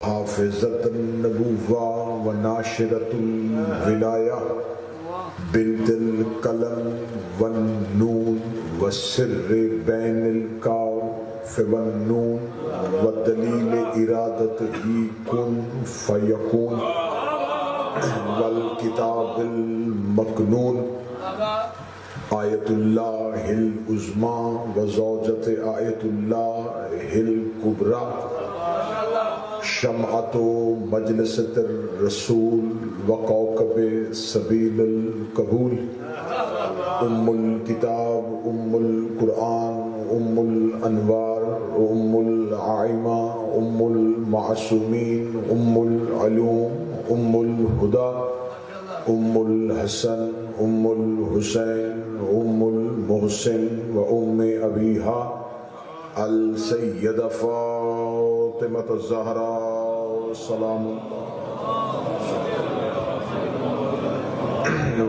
حافظة النبوة وناشرة الولاية بنت القلم والنون والسر بين الكاف والنون ودليل إرادته كن فيكون والكتاب المكنون آية الله العظمى وزوجة آية الله الكبرى شمعة مجلسة الرسول وكوكب سبيل القبول أم الكتاب أم القرآن أم الأنوار أم العائمة أم المعصومين أم العلوم أم الهدى أم الحسن أم الحسين أم المحسن وأم أبيها السيدة فاطمة الزهراء سلام الله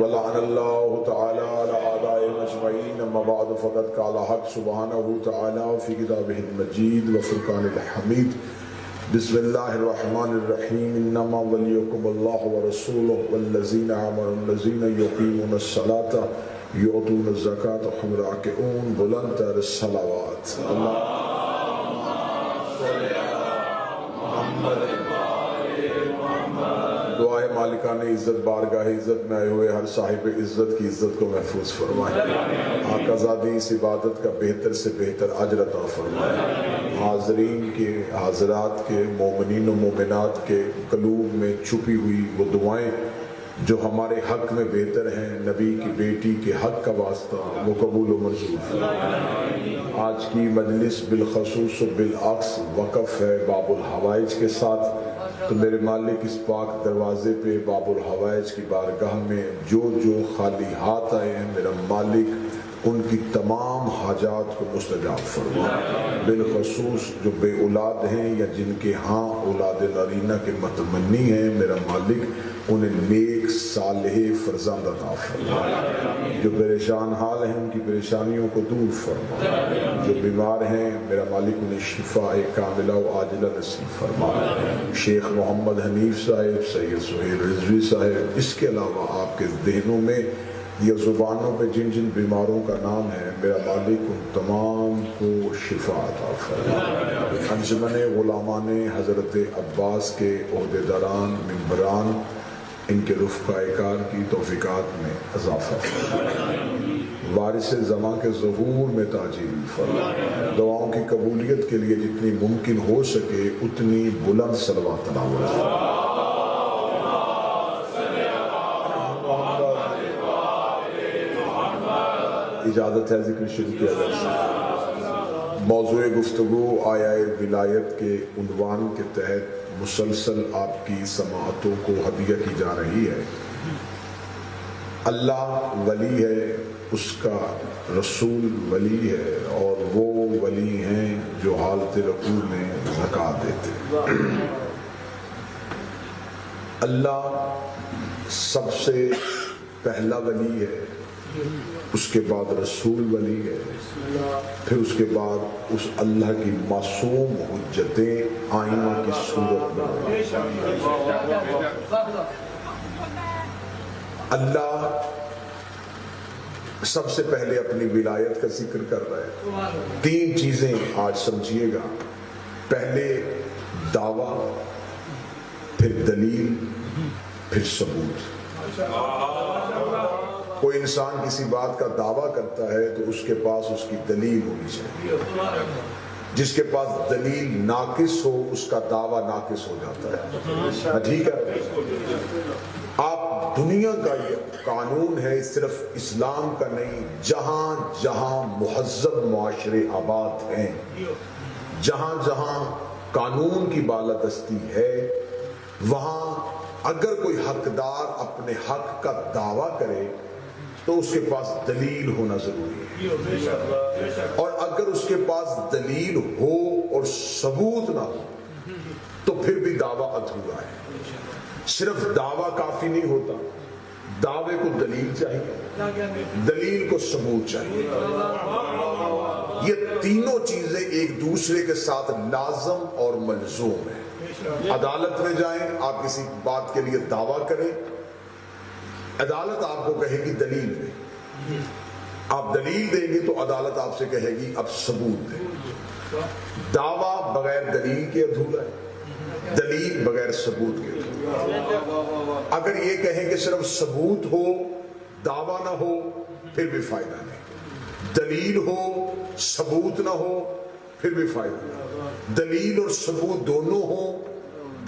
ولعن الله تعالى على أعدائهم أجمعين. أما بعد فقد قال حق سبحانه تعالى في كتابه المجيد وفرقان الحميد بسم الله الرحمن الرحيم إنما وليكم الله ورسوله والذين آمنوا الذين يقيمون الصلاة يؤتون الزكاة وهم راكعون بلند تر الصلوات دعا ہے مالکان عزت بارگاہ عزت میں آئے ہوئے ہر صاحب عزت کی عزت کو محفوظ فرمائے. آقا زادی اس عبادت کا بہتر سے بہتر اجر عطا فرمائے. حاضرین کے حاضرات کے مومنین و مومنات کے قلوب میں چھپی ہوئی وہ دعائیں جو ہمارے حق میں بہتر ہیں نبی کی بیٹی کے حق کا واسطہ وہ قبول و منظور فرمائے. آج کی مجلس بالخصوص و بالعکس وقف ہے باب الحوائج کے ساتھ. تو میرے مالک اس پاک دروازے پہ باب الحوائج کی بارگاہ میں جو خالی ہاتھ آئے ہیں میرا مالک ان کی تمام حاجات کو مستجاب فرما. بالخصوص جو بے اولاد ہیں یا جن کے ہاں اولاد نرینہ کے متمنی ہیں میرا مالک انہیں نیک صالح فرزند عطا فرما. جو پریشان حال ہیں ان کی پریشانیوں کو دور فرما. جو بیمار ہیں میرا مالک انہیں شفاء کاملہ و عاجلہ نصیب فرما. شیخ محمد حنیف صاحب سید سہیل رضوی صاحب اس کے علاوہ آپ کے ذہنوں میں یا زبانوں پہ جن جن بیماروں کا نام ہے میرا مالک ان تمام کو شفا عطا فرما. انجمن غلامان حضرت عباس کے عہدیداران ممبران ان کے رفقاء کار کی توفیقات میں اضافہ فرما. وارث زمان کے ظہور میں تاجیل فرما. دعاؤں کی قبولیت کے لیے جتنی ممکن ہو سکے اتنی بلند صلوات تلاوت فرما. اجازت ہے ذکر شروع کیا جا سکتا. موضوع گفتگو آیا ولایت کے عنوان کے تحت مسلسل آپ کی سماعتوں کو ہدیہ کی جا رہی ہے. اللہ ولی ہے اس کا رسول ولی ہے اور وہ ولی ہیں جو حالت رکوع میں زکوٰۃ دیتے. اللہ سب سے پہلا ولی ہے اس کے بعد رسول ولی ہے پھر اس کے بعد اس اللہ کی معصوم حجتیں آئمہ کی صورت میں. اللہ سب سے پہلے اپنی ولایت کا ذکر کر رہا ہے. 3 چیزیں آج سمجھیے گا. پہلے دعویٰ پھر دلیل پھر ثبوت. کوئی انسان کسی بات کا دعویٰ کرتا ہے تو اس کے پاس اس کی دلیل ہونی چاہیے. جس کے پاس دلیل ناقص ہو اس کا دعویٰ ناقص ہو جاتا ہے. ٹھیک ہے. آپ دنیا کا یہ قانون ہے صرف اسلام کا نہیں. جہاں جہاں مہذب معاشرے آباد ہیں جہاں جہاں قانون کی بالادستی ہے وہاں اگر کوئی حقدار اپنے حق کا دعویٰ کرے تو اس کے پاس دلیل ہونا ضروری ہے. اور اگر اس کے پاس دلیل ہو اور ثبوت نہ ہو تو پھر بھی دعویٰ ادھورا ہے. صرف دعویٰ کافی نہیں ہوتا. دعوے کو دلیل چاہیے, دلیل کو ثبوت چاہیے. یہ تینوں چیزیں ایک دوسرے کے ساتھ لازم اور ملزوم ہیں. عدالت میں جائیں، آپ کسی بات کے لیے دعویٰ کریں، عدالت آپ کو کہے گی دلیل دیں، آپ دلیل دیں گے تو عدالت آپ سے کہے گی اب ثبوت دیں۔ دعویٰ بغیر دلیل کے ادھورا ہے، دلیل بغیر ثبوت کے ادھورا ہے۔ اگر یہ کہیں کہ صرف ثبوت ہو دعویٰ نہ ہو پھر بھی فائدہ نہیں، دلیل ہو ثبوت نہ ہو پھر بھی فائدہ نہیں، دلیل اور ثبوت دونوں ہو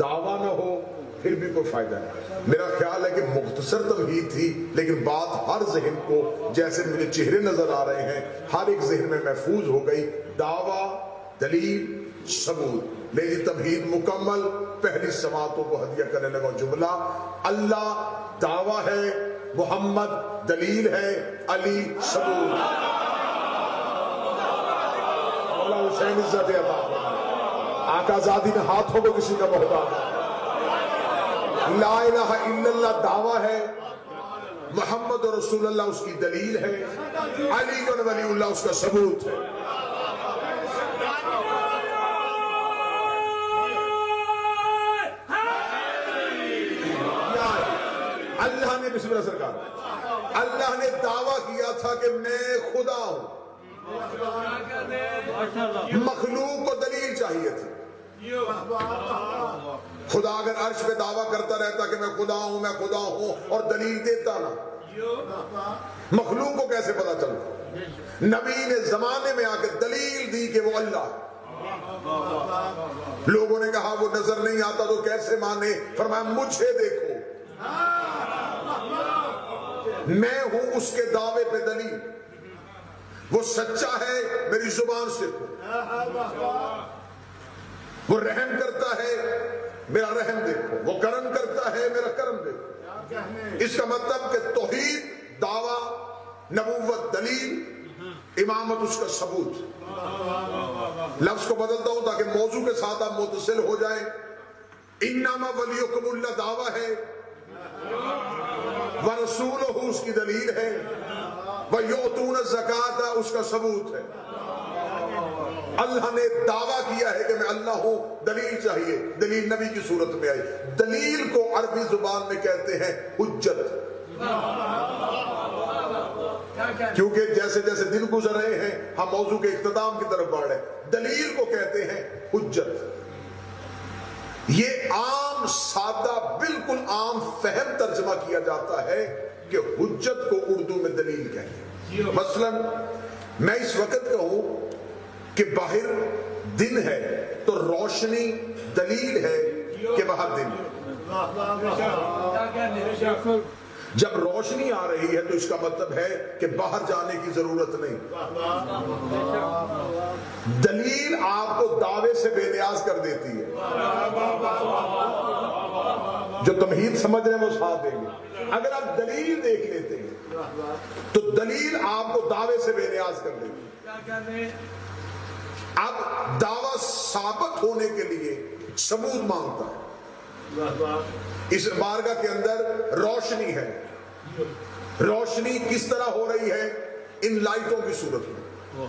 دعویٰ نہ ہو پھر بھی کوئی فائدہ نہیں۔ میرا خیال ہے کہ مختصر تمہید تھی، لیکن بات ہر ذہن کو، جیسے مجھے چہرے نظر آ رہے ہیں، ہر ایک ذہن میں محفوظ ہو گئی۔ دعویٰ، دلیل، ثبوت، لیکن تمہید مکمل۔ پہلی سماعتوں کو ہدیہ کرنے لگا جملہ، اللہ دعویٰ ہے، محمد دلیل ہے، علی ثبوت۔ مولا حسین عزت عطا فرمائے۔ آقا زادی نے ہاتھوں کو کسی کا محتاج ہے۔ لا الہ الا اللہ دعویٰ ہے، محمد رسول اللہ اس کی دلیل ہے، علی ولی اللہ اس کا ثبوت ہے۔ اللہ نے بسم اللہ سرکار، اللہ نے دعویٰ کیا تھا کہ میں خدا ہوں، مخلوق کو دلیل چاہیے تھی۔ خدا اگر عرش پہ دعویٰ کرتا رہتا کہ میں خدا ہوں میں خدا ہوں اور دلیل دیتا نا، مخلوق کو کیسے پتا چلتا؟ نبی نے زمانے میں آ کے دلیل دی کہ وہ اللہ۔ لوگوں نے کہا وہ نظر نہیں آتا تو کیسے مانے؟ فرمایا مجھے دیکھو، میں ہوں اس کے دعوے پہ دلیل، وہ سچا ہے میری زبان سے کہو، وہ رحم کرتا ہے میرا رحم دیکھو، وہ کرم کرتا ہے میرا کرم دیکھو۔ اس کا مطلب کہ توحید دعویٰ، نبوت دلیل، امامت اس کا ثبوت۔ لفظ کو بدلتا ہوں تاکہ موضوع کے ساتھ آپ متصل ہو جائیں۔ انما ولیکم اللہ دعویٰ ہے، ورسولہ اس کی دلیل ہے، وَيُؤْتُونَ الزَّكَاةَ اس کا ثبوت ہے۔ اللہ نے دعویٰ کیا ہے کہ میں اللہ ہوں، دلیل چاہیے، دلیل نبی کی صورت میں آئی۔ دلیل کو عربی زبان میں کہتے ہیں حجت، کیونکہ جیسے جیسے دن گزر رہے ہیں ہم موضوع کے اختتام کی طرف بڑھ رہے ہیں۔ دلیل کو کہتے ہیں حجت۔ یہ عام سادہ بالکل عام فہم ترجمہ کیا جاتا ہے کہ حجت کو اردو میں دلیل کہتے ہیں۔ مثلا میں اس وقت کہوں کہ باہر دن ہے تو روشنی دلیل ہے کہ باہر دن ہے۔ جب روشنی آ رہی ہے تو اس کا مطلب ہے کہ باہر جانے کی ضرورت نہیں۔ دلیل آپ کو دعوے سے بے نیاز کر دیتی ہے۔ جو تمہید سمجھ رہے ہیں وہ ساتھ دیں گے۔ اگر آپ دلیل دیکھ لیتے ہیں تو دلیل آپ کو دعوے سے بے نیاز کر دیتی ہے۔ اب دعویٰ ثابت ہونے کے لیے ثبوت مانگتا ہے۔ اس بارگاہ کے اندر روشنی ہے، روشنی کس طرح ہو رہی ہے؟ ان لائٹوں کی صورت میں۔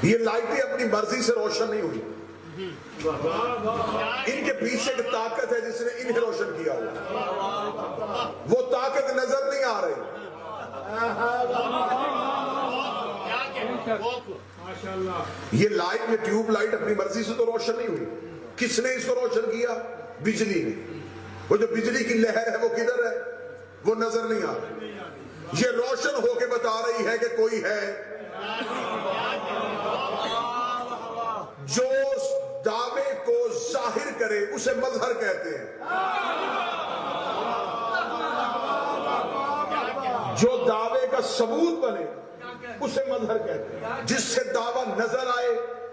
یہ لائٹیں اپنی مرضی سے روشن نہیں ہوئی، ان کے پیچھے ایک طاقت ہے جس نے انہیں روشن کیا ہوا، وہ طاقت نظر نہیں آ رہی۔ یہ لائٹ، یہ ٹیوب لائٹ اپنی مرضی سے تو روشن نہیں ہوئی، کس نے اس کو روشن کیا؟ بجلی نے۔ وہ جو بجلی کی لہر ہے وہ کدھر ہے؟ وہ نظر نہیں آ رہی، یہ روشن ہو کے بتا رہی ہے کہ کوئی ہے۔ جو دعوے کو ظاہر کرے اسے مظہر کہتے ہیں، جو دعوے کا ثبوت بنے اسے مظہر کہتے ہیں، جس سے دعویٰ نظر آئے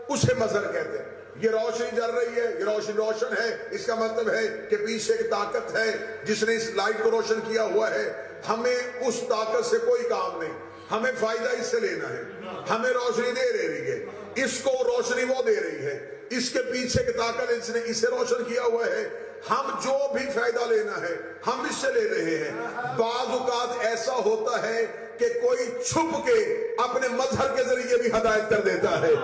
اسے مظہر کہتے ہیں۔ یہ روشنی جل رہی ہے، یہ روشنی روشن ہے، اس کا مطلب ہے کہ پیچھے ایک طاقت ہے جس نے اس لائٹ کو روشن کیا ہوا ہے۔ ہمیں اس طاقت سے کوئی کام نہیں، ہمیں فائدہ اس سے لینا ہے، ہمیں روشنی دے رہی ہے، اس کو روشنی وہ دے رہی ہے، اس کے پیچھے کی طاقت اس نے اسے روشن کیا ہوا ہے، ہم جو بھی فائدہ لینا ہے ہم اس سے لے رہے ہیں۔ بعض اوقات ایسا ہوتا ہے کہ کوئی چھپ کے اپنے مظہر کے ذریعے بھی ہدایت کر دیتا ہے۔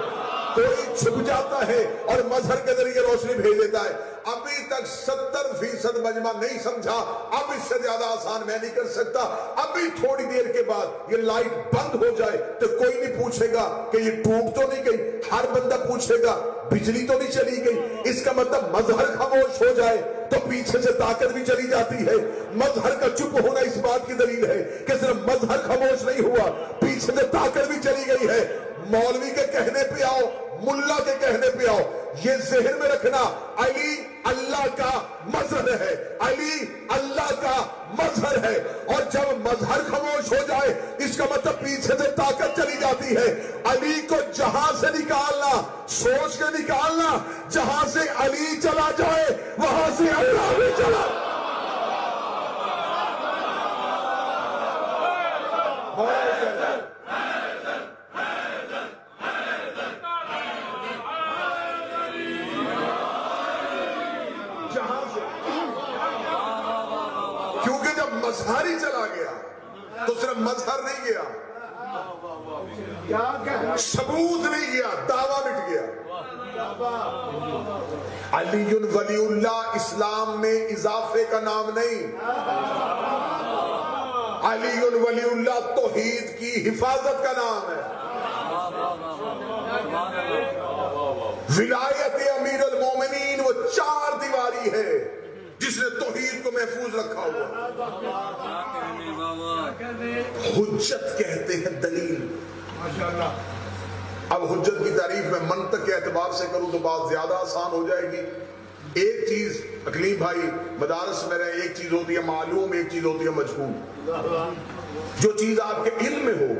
کوئی چھپ جاتا ہے اور مظہر کے ذریعے روشنی بھیج دیتا ہے. ابھی تک 70% مجمع نہیں سمجھا, اب اس سے زیادہ آسان میں نہیں کر سکتا. ابھی تھوڑی دیر کے بعد یہ لائٹ بند ہو جائے تو کوئی نہیں پوچھے گا کہ یہ ٹوٹ تو نہیں گئی, ہر بندہ پوچھے گا بجلی تو نہیں چلی گئی. اس کا مطلب مظہر خاموش ہو جائے تو پیچھے سے طاقت بھی چلی جاتی ہے. مظہر کا چپ ہونا اس بات کی دلیل ہے کہ صرف مظہر خاموش نہیں ہوا, پیچھے سے طاقت بھی چلی گئی ہے. مولوی کے کہنے پہ آؤ, ملا کے کہنے پہ آؤ, یہ ذہن میں رکھنا علی اللہ کا مظہر ہے, علی اللہ کا مظہر ہے. اور جب مظہر خاموش ہو جائے اس کا مطلب پیچھے سے طاقت چلی جاتی ہے. علی کو جہاں سے نکالنا, سوچ کے نکالنا, جہاں سے علی چلا جائے وہاں سے اللہ بھی چلا. کیونکہ جب مظہر ہی چلا گیا تو صرف مظہر نہیں گیا, ثبوت نہیں گیا, دعویٰ مٹ گیا. علی ولی اللہ اسلام میں اضافے کا نام نہیں, علی ولی اللہ توحید کی حفاظت کا نام ہے. ولایت امیر المومنین وہ چار دیواری ہے جس نے توحید کو محفوظ رکھا ہوا. حجت کہتے ہیں دلیل. اب حجت کی تعریف میں منطق کے اعتبار سے کروں تو بات زیادہ آسان ہو جائے گی. ایک چیز اقلیم بھائی مدارس میں رہے, ایک چیز ہوتی ہے معلوم, ایک چیز ہوتی ہے مجہول. جو چیز آپ کے علم میں ہو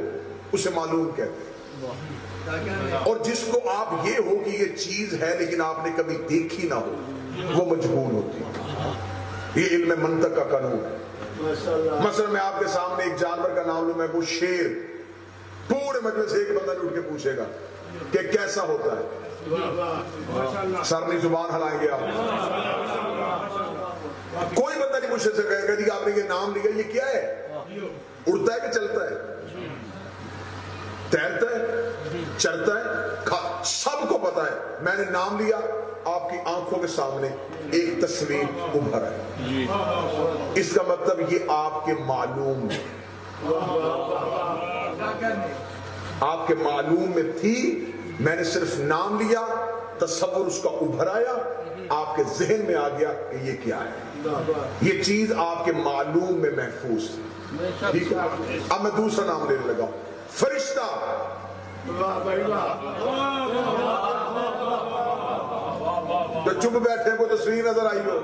اسے معلوم کہتے ہیں, اور جس کو آپ یہ ہو کہ یہ چیز ہے لیکن آپ نے کبھی دیکھی نہ ہو وہ مجہول ہوتی ہے. یہ علم منطق کا قانون ہے. مثلا میں آپ کے سامنے ایک جانور کا نام لوں, میں وہ شیر, پورے مجلس سے ایک بندہ نے اٹھ کے پوچھے گا کہ کیسا ہوتا ہے, سر نہیں زبان ہلائیں گے آپ. کوئی بندہ نہیں مجھ سے کہے گا جی آپ نے یہ نام لیا, یہ کیا ہے, اڑتا ہے کہ چلتا ہے, تیرتا ہے, چلتا ہے, سب کو پتا ہے. میں نے نام لیا, آپ کی آنکھوں کے سامنے ایک تصویر ابھر ہے, اس کا مطلب یہ آپ کے معلوم ہے, آپ کے معلوم میں تھی, میں نے صرف نام لیا, تصور اس کا ابھر آیا, آپ کے ذہن میں آ گیا کہ یہ کیا ہے. یہ چیز آپ کے معلوم میں محفوظ تھی. اب میں دوسرا نام لینے لگا, فرشتہ. جو چپ بیٹھے کو تصویر نظر آئی ہو,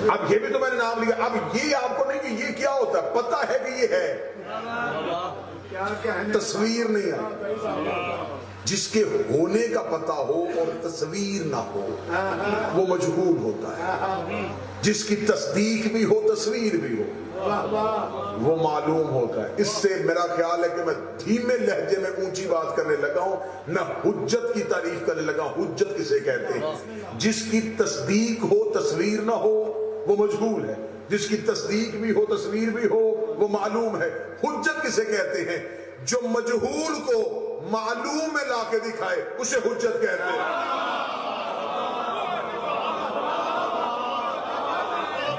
اب یہ بھی تو میں نے نام لیا. اب یہ آپ کو نہیں کہ یہ کیا ہوتا ہے, پتہ ہے کہ یہ ہے, تصویر نہیں ہے. جس کے ہونے کا پتہ ہو اور تصویر نہ ہو وہ مجہول ہوتا ہے. جس کی تصدیق بھی ہو تصویر بھی ہو وہ معلوم ہوتا ہے. اس سے میرا خیال ہے کہ میں دھیمے لہجے میں اونچی بات کرنے لگا ہوں, میں حجت کی تعریف کرنے لگا ہوں. حجت کسے کہتے ہیں؟ جس کی تصدیق ہو تصویر نہ ہو وہ مجہول ہے, جس کی تصدیق بھی ہو تصویر بھی ہو وہ معلوم ہے. حجت کسے کہتے ہیں؟ جو مجہول کو معلوم میں لا کے دکھائے اسے حجت کہتے ہیں.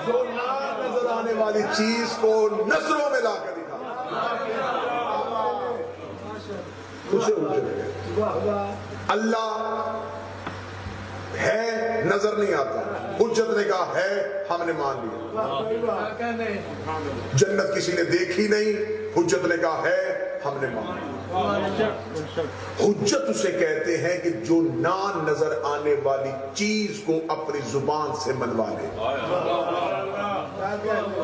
جو نہ نظر آنے والی چیز کو نظروں میں لا کے دکھائے اسے حجت کہتے ہیں. اللہ ہے نظر نہیں آتا, حجت نے کہا ہے, ہم نے مان لیا. جنت کسی نے دیکھی نہیں, حجت نے کہا ہے, ہم نے مان لیا. حجت اسے کہتے ہیں کہ جو نہ نظر آنے والی چیز کو اپنی زبان سے منوا لے.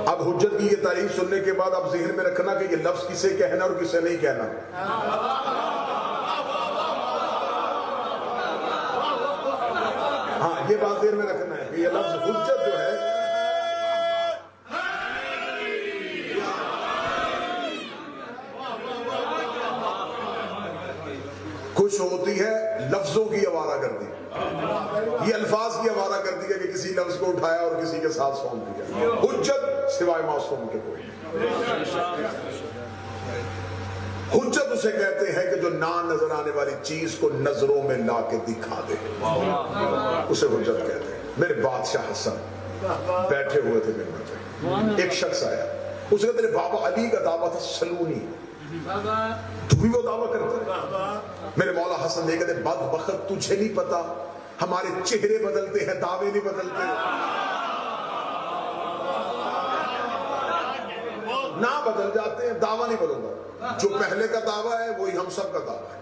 اب حجت کی یہ تعریف سننے کے بعد اب ذہن میں رکھنا کہ یہ لفظ کسے کہنا اور کسے نہیں کہنا. ہاں یہ بات ذہن میں رکھنا ہے کہ یہ لفظ حجت جو ہے کچھ ہوتی ہے لفظوں کی آوارہ گردی. یہ الفاظ کی آوارہ گردی ہے کہ کسی لفظ کو اٹھایا اور کسی کے ساتھ سونپ دیا. حجت سوائے معصوم کے کوئی. حجت اسے کہتے ہیں کہ جو نہ نظر آنے والی چیز کو نظروں میں لا کے دکھا دے، اسے حجت کہتے ہیں۔ میرے بادشاہ حسن بیٹھے ہوئے تھے منبر پہ، ایک شخص آیا، اس نے میرے بابا علی کا دعویٰ تھا سلونی، تو بھی وہ دعویٰ کرتا ہے؟ میرے مولا حسن نے کہتے بدبخت تجھے نہیں پتا ہمارے چہرے بدلتے ہیں، دعوے نہیں بدلتے، نہ بدل جاتے ہیں، دعویٰ نہیں بدلتا، جو پہلے کا دعویٰ ہے وہی ہم سب کا دعویٰ ہے۔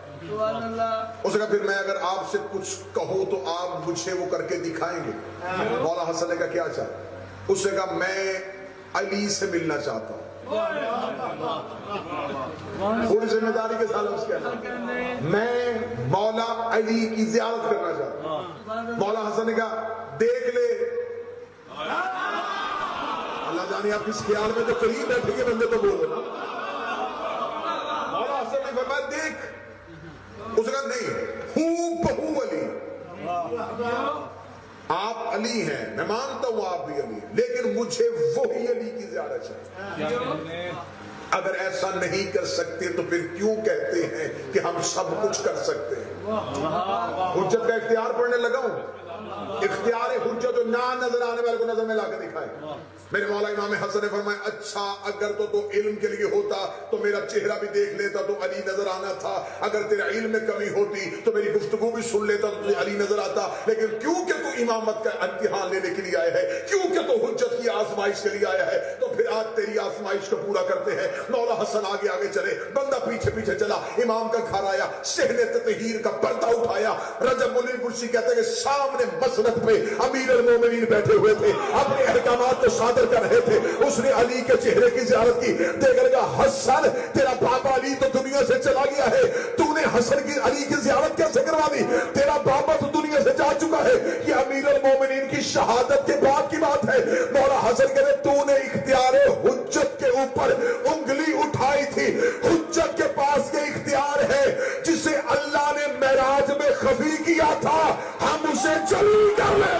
اس نے کہا پھر میں اگر آپ سے کچھ کہوں تو آپ مجھے وہ کر کے دکھائیں گے؟ مولا حسن نے کہا کیا چاہتا؟ اس نے کہا میں علی سے ملنا چاہتا ہوں۔ پوری ذمہ داری کے ساتھ اس کہا میں مولا علی کی زیارت کرنا چاہتا ہوں۔ مولا حسن نے کہا دیکھ لے، اللہ جانے آپ کس خیال میں جو قریب بیٹھے گے بندے تو بولو نا۔ مولا حسن نے فرمایا دیکھ، اس نے کہا نہیں، ہوں بہو علی، آپ علی ہیں، میں مانتا ہوں آپ بھی علی ہیں، لیکن مجھے وہی علی کی زیارت چاہیے۔ اگر ایسا نہیں کر سکتے تو پھر کیوں کہتے ہیں کہ ہم سب کچھ کر سکتے ہیں؟ حجت کا اختیار پڑھنے لگا ہوں، اختیار حجت جو نہ نظر آنے والے کو نظر میں لا کے دکھائے۔ میرے مولا امام حسن نے فرمایا اچھا اگر تو علم کے لیے ہوتا تو میرا چہرہ بھی دیکھ لیتا تو علی نظر آنا تھا، اگر تیرا علم میں کمی ہوتی تو میری گفتگو بھی سن لیتا تو تجھے علی نظر آتا، لیکن کیونکہ تو امامت کا امتحان لینے کے لیے آیا ہے، کیونکہ تو حجت کی آزمائش کے لیے آیا ہے، تو پھر آج تیری آزمائش کو پورا کرتے ہیں۔ مولا حسن آگے آگے چلے، بندہ پیچھے پیچھے چلا، امام کا گھر آیا، صحن تطہیر کا پردہ اٹھایا، رجب منیر مرسی کہتے ہیں کہ سامنے مسند پہ امیر المومنین بیٹھے ہوئے تھے، اپنے احکامات کو صادر کر رہے تھے۔ اس نے علی کے چہرے کی زیارت کی، دیکھ لگا حسن تیرا بابا علی تو دنیا سے چلا گیا ہے، تو نے حسن کی علی کی زیارت کیسے کروا دی؟ تیرا بابا تو دنیا سے جا چکا ہے، یہ امیر المومنین کی شہادت کے بعد کی بات ہے۔ مولا حسن کہتے تو نے اختیار حجت کے اوپر انگلی اٹھائی تھی، حجت کے پاس یہ اختیار ہے جسے اللہ نے معراج میں خفی کیا تھا، ہم اسے جلی کر لیں۔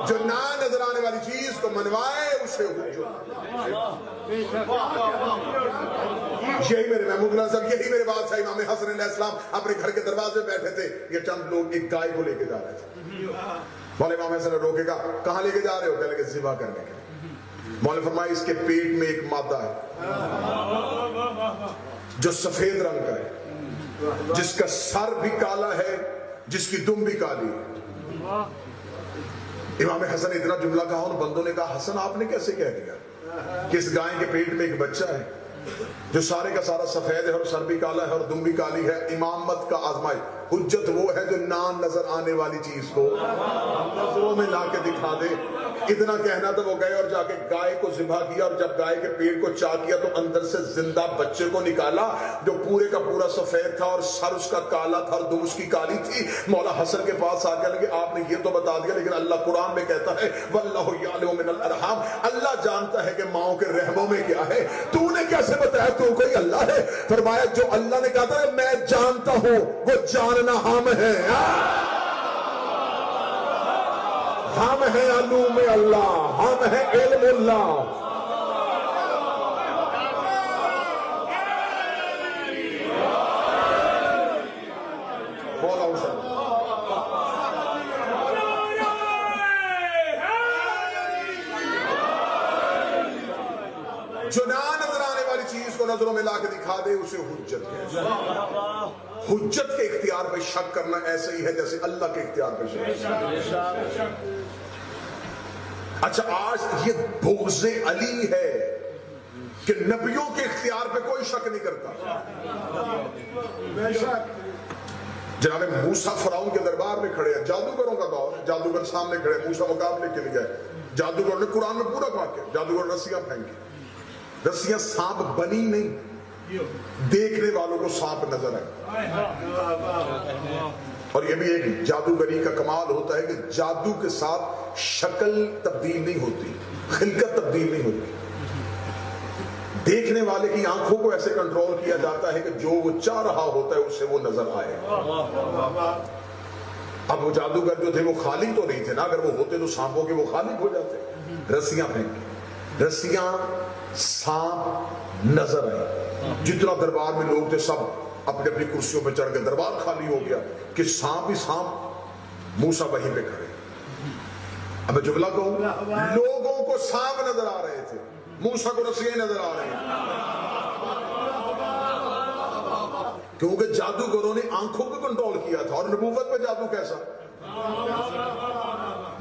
جو نہ نظر آنے والی چیز کو منوائے اسے حجت۔ یہی میرے محمود اللہ صاحب، یہی میرے بادشاہ امام حسن علیہ السلام اپنے گھر کے دروازے بیٹھے تھے، یہ چند لوگ ایک گائے کو لے کے جا رہے تھے۔ مولا امام حسن نے روکے گا کہاں لے کے جا رہے ہو؟ کہنے لگے ذبح کرنے کے لیے۔ مولا فرمایا اس کے پیٹ میں ایک مادہ ہے جو سفید رنگ کا ہے، جس کا سر بھی کالا ہے، جس کی دم بھی کالی ہے۔ امام حسن اتنا جملہ کہا اور بندوں نے کہا حسن آپ نے کیسے کہہ دیا کہ اس گائے کے پیٹ میں ایک بچہ ہے جو سارے کا سارا سفید ہے اور سر بھی کالا ہے اور دم بھی کالی ہے؟ امامت کا آزمائش، حجت وہ ہے جو نہ نظر آنے والی چیز کو نظروں میں لا کے دکھا دے۔ اتنا کہنا تو وہ گئے اور جا کے گائے کو ذبح کیا، اور جب گائے کے پیٹ کو چاک کیا تو اندر سے زندہ بچے کو نکالا جو پورے کا پورا سفید تھا اور سر اس کا کالا تھا اور دم اس کی کالی تھی۔ مولا حسن کے پاس آ کے لگے آپ نے یہ تو بتا دیا، لیکن اللہ قرآن میں کہتا ہے واللہ یعلم من الارحام، اللہ جانتا ہے کہ ماؤں کے رحموں میں کیا ہے، تو نے کیسے بتایا تو کوئی اللہ ہے؟ فرمایا جو اللہ نے کہا تھا میں جانتا ہوں وہ جاننا ہم ہے، ہم ہیں علوم اللہ، ہم ہیں علم اللہ۔ مولا حسن جو نہ نظر آنے والی چیز کو نظروں میں لا کے دکھا دے اسے حجت ہے۔ حجت کے اختیار پہ شک کرنا ایسے ہی ہے جیسے اللہ کے اختیار پہ شک۔ اچھا آج یہ بغض علی ہے کہ نبیوں کے اختیار پہ کوئی شک نہیں کرتا۔ جناب موسیٰ فرعون کے دربار میں کھڑے ہیں، جادوگروں کا دور ہے، جادوگر سامنے کھڑے، موسیٰ مقابلے کے لیے گئے، جادوگر نے قرآن میں پورا واقعہ، جادوگر رسیاں پھینکی، رسیاں سانپ بنی نہیں، دیکھنے والوں کو سانپ نظر آئے۔ اور یہ بھی ایک جادوگری کا کمال ہوتا ہے کہ جادو کے ساتھ شکل تبدیل نہیں ہوتی، خلقت تبدیل نہیں ہوتی۔ دیکھنے والے کی آنکھوں کو ایسے کنٹرول کیا جاتا ہے کہ جو وہ چاہ رہا ہوتا ہے اسے وہ نظر آئے. اب وہ جادوگر جو تھے وہ خالق تو نہیں تھے نا، اگر وہ ہوتے تو سانپوں کے وہ خالق ہو جاتے. رسیاں پھینکی، رسیاں سانپ نظر آئے. جتنا دربار میں لوگ تھے سب اپنی اپنی کرسیوں پہ چڑھ کے دربار خالی ہو گیا کہ سانپ ہی سانپ. موسیٰ وہیں پہ کھڑے. اب میں جملہ کہوں، لوگوں کو سانپ نظر آ رہے تھے، موسیٰ کو رسیاں نظر آ رہے ہیں، کیونکہ جادوگروں نے آنکھوں کو کنٹرول کیا تھا. اور نبوت پہ جادو کیسا؟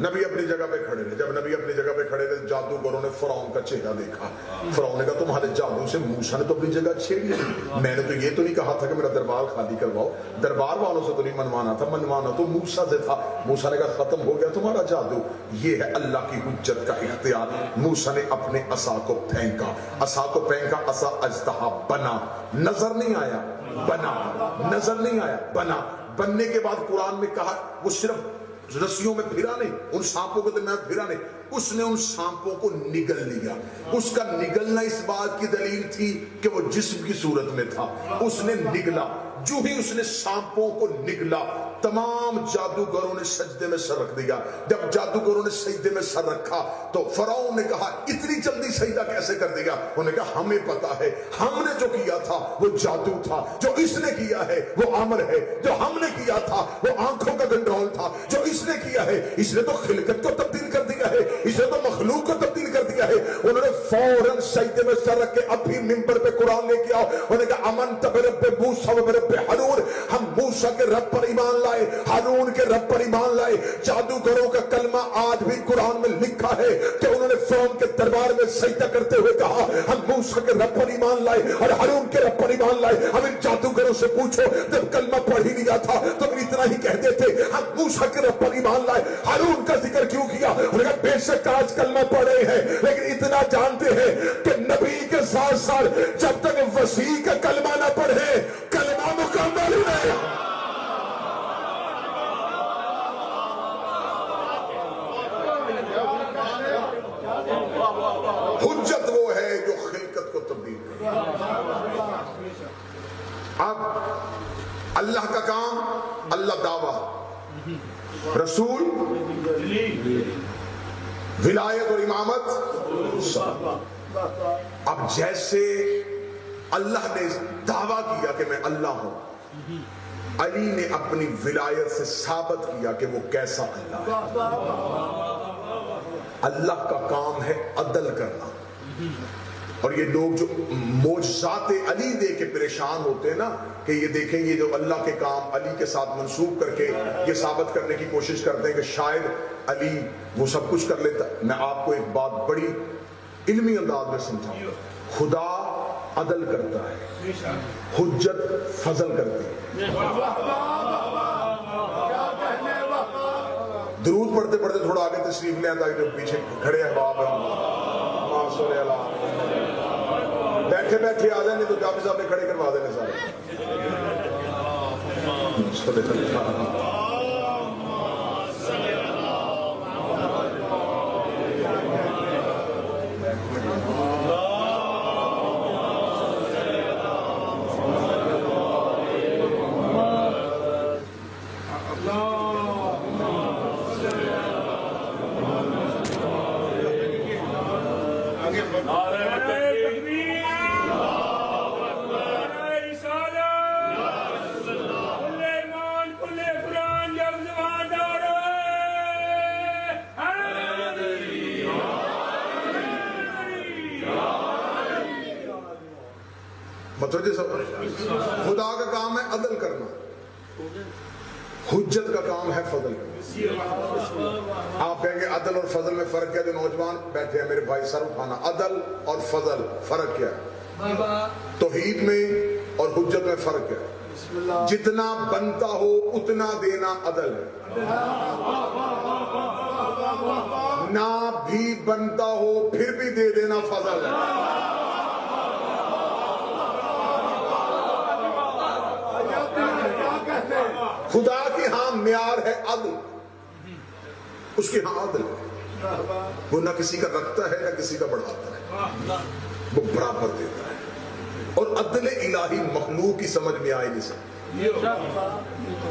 نبی اپنی جگہ پہ کھڑے تھے. جب نبی اپنی جگہ پہ کھڑے تھے جادوگروں نے فرعون کا چہرہ دیکھا. فرعون نے کہا تمہارے جادو سے موسیٰ نے تو اپنی جگہ چھیڑ لی. میں نے تو یہ تو نہیں کہا تھا کہ میرا دربار خالی کرواؤ، دربار والوں سے تو نہیں منوانا تھا، منوانا تو موسیٰ سے تھا. موسیٰ نے کہا ختم ہو گیا تمہارا جادو. یہ ہے اللہ کی حجت کا اختیار. موسیٰ نے اپنے عصا کو پھینکا، عصا کو پھینکا، عصا اژدہا بنا. نظر نہیں آیا، بنا. نظر نہیں آیا، بنا. بننے کے بعد قرآن میں کہا وہ صرف رسیوں میں پھرا نہیں، ان سانپوں کے درمیان پھرا نہیں، اس نے ان سانپوں کو نگل لیا. اس کا نگلنا اس بات کی دلیل تھی کہ وہ جسم کی صورت میں تھا. اس نے نگلا. جو ہی اس نے سانپوں کو نگلا تمام جادوگروں نے سجدے میں سر رکھ دیا. جب جادوگروں نے سجدے میں سر رکھا تو فرعون نے کہا اتنی جلدی سجدہ کیسے کر دیا؟ انہوں نے کہا ہمیں پتا ہے ہم نے جو کیا تھا وہ جادو تھا، جو اس نے کیا ہے وہ امر ہے، جو ہم نے کیا تھا وہ آنکھوں کا کنٹرول تھا، جو اس نے کیا ہے اس نے تو خلقت کو تبدیل کر دیا ہے، اس نے تو مخلوق کو تبدیل کر دیا ہے. انہوں نے فوراً سجدے میں سر رکھ کے اب بھی منبر پہ قرآن لے کے آؤ. انہوں نے کہا آمنت برب موسیٰ و برب ہارون، ہم موسیٰ کے رب پر ایمان لائے، ہارون کے رب پر ایمان لائے. جادوگروں کا کلمہ آج بھی قرآن میں لکھا ہے کہ انہوں نے فرعون کے دربار میں سجدہ کرتے ہوئے کہا ہم موسیٰ کے رب پر ایمان لائے اور ہارون کے رب پر ایمان لائے. ہم ان جادوگروں سے پوچھو جب کلمہ پڑھ ہی لیا تھا تو اتنا ہی کہہ دیتے ہم موسیٰ کے رب پر ایمان لائے، ہارون کا ذکر کیوں کیا؟ انہوں نے کہا بے شک آج کلمہ پڑھے ہیں لیکن اتنا جانتے ہیں کہ نبی کے ساتھ ساتھ جب تک وسیع کا کلمہ نہ پڑھے کلمہ مکمل ہی نہیں. حجت وہ ہے جو خلقت کو تبدیل کرے. اب اللہ کا کام، اللہ دعویٰ، رسول ولایت اور امامت. اب جیسے اللہ نے دعویٰ کیا کہ میں اللہ ہوں، علی نے اپنی ولایت سے ثابت کیا کہ وہ کیسا اللہ ہے. اللہ کا کام ہے عدل کرنا. اور یہ لوگ جو معجزات علی دے کے پریشان ہوتے ہیں نا کہ یہ دیکھیں یہ جو اللہ کے کام علی کے ساتھ منسوب کر کے یہ ثابت کرنے کی کوشش کرتے ہیں کہ شاید علی وہ سب کچھ کر لیتا. میں آپ کو ایک بات بڑی علمی انداز میں سمجھاؤں. خدا عدل کرتا ہے، حجت فضل کرتی ہے. درود پڑھتے پڑھتے تھوڑا آگے تشریف لیں تاکہ جو پیچھے کھڑے احباب ہیں بیٹھے بیٹھے آ جائیں، نہیں تو جابر صاحب نے کھڑے کروا دینے سارے. خدا کا کام ہے عدل کرنا، حجت کا کام ہے فضل کرنا. آپ کہیں گے عدل اور فضل میں فرق کیا؟ جو نوجوان بیٹھے ہیں میرے بھائی سر اٹھانا. عدل اور فضل فرق کیا ہے؟ توحید میں اور حجت میں فرق کیا ہے؟ جتنا بنتا ہو اتنا دینا عدل ہے، نہ بھی بنتا ہو پھر بھی دے دینا فضل ہے. خدا کی ہاں معیار ہے عدل، اس کی ہاں عدل ہے. وہ نہ کسی کا رکھتا ہے نہ کسی کا بڑھاتا ہے. وہ برابر دیتا ہے، اور عدل الہی مخلوق کی سمجھ میں آئے نہیں سکتی۔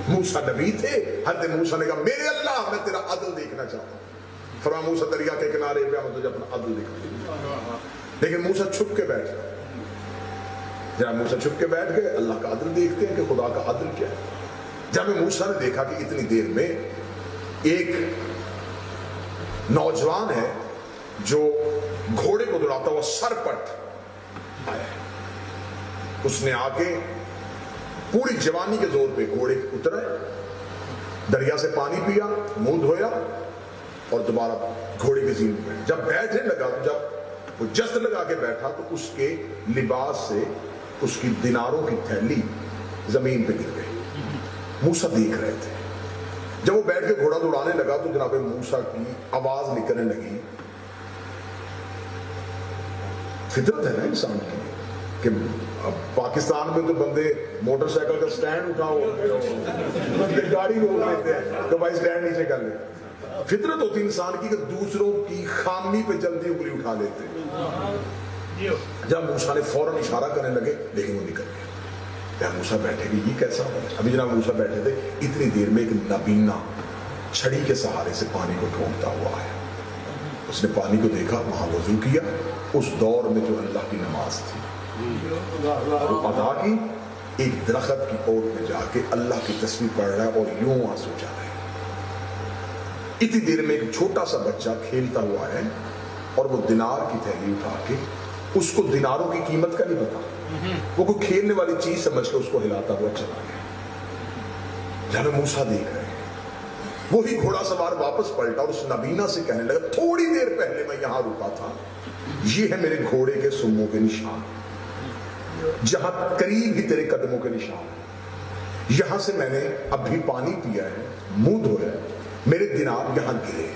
موسیٰ نبی تھے، حضرت موسیٰ نے کہا میرے اللہ میں تیرا عدل دیکھنا چاہتا ہوں۔ فرمایا موسیٰ دریا کے کنارے پہ میں تجھے اپنا عدل دکھاؤں۔ لیکن موسیٰ چھپ کے بیٹھ گئے۔ جب موسیٰ چھپ کے بیٹھ گئے، اللہ کا عدل دیکھتے ہیں کہ خدا کا عدل کیا ہے۔ جب موسیٰ نے دیکھا کہ اتنی دیر میں ایک نوجوان ہے جو گھوڑے کو دوڑاتا ہوا سرپٹ آیا، اس نے آ کے پوری جوانی کے زور پہ گھوڑے اترا، دریا سے پانی پیا، منہ دھویا اور دوبارہ گھوڑے کی زین پہ جب بیٹھنے لگا، جب وہ جست لگا کے بیٹھا تو اس کے لباس سے اس کی دیناروں کی تھیلی زمین پہ گر گئی۔ موسیٰ دیکھ رہے تھے۔ جب وہ بیٹھ کے گھوڑا دوڑانے لگا تو جناب موسیٰ کی آواز نکلنے لگی۔ فطرت ہے نا انسان کی کہ پاکستان میں تو بندے موٹر سائیکل کا سٹینڈ اٹھاؤ، بندے گاڑی روک لیتے ہیں تو بھائی سٹینڈ نیچے کر لے۔ فطرت ہوتی انسان کی کہ دوسروں کی خامی پہ جلدی انگلی اٹھا لیتے ہیں۔ جب موسیٰ نے فوراً اشارہ کرنے لگے لیکن وہ نکل گیا۔ جب موسیٰ بیٹھے گی یہ کیسا ہو؟ ابھی جناب موسیٰ بیٹھے تھے، اتنی دیر میں ایک نبینا چھڑی کے سہارے سے پانی کو ٹھونکتا ہوا آیا۔ اس نے پانی کو دیکھا، وہاں وضو کیا، اس دور میں جو اللہ کی نماز تھی وہ ادا کی، ایک درخت کی اوٹ میں جا کے اللہ کی تسبیح پڑھ رہا ہے اور یوں آنسو جا رہے ہیں۔ اتنی دیر میں ایک چھوٹا سا بچہ کھیلتا ہوا ہے اور وہ دینار کی تھیلی اٹھا کے، اس کو دیناروں کی قیمت کا نہیں پتا، وہ کوئی کھیلنے والی چیز سمجھ کے اس کو ہلاتا ہوا چلا گیا۔ جب موسیٰ دیکھ رہے ہیں، وہی گھوڑا سوار واپس پلٹا اور اس نبینا سے کہنے لگا تھوڑی دیر پہلے میں یہاں رکا تھا، یہ ہے میرے گھوڑے کے سموں کے نشان، جہاں قریب ہی تیرے قدموں کے نشان، یہاں سے میں نے اب بھی پانی پیا ہے، منہ دھویا ہے، میرے دینار یہاں گرے۔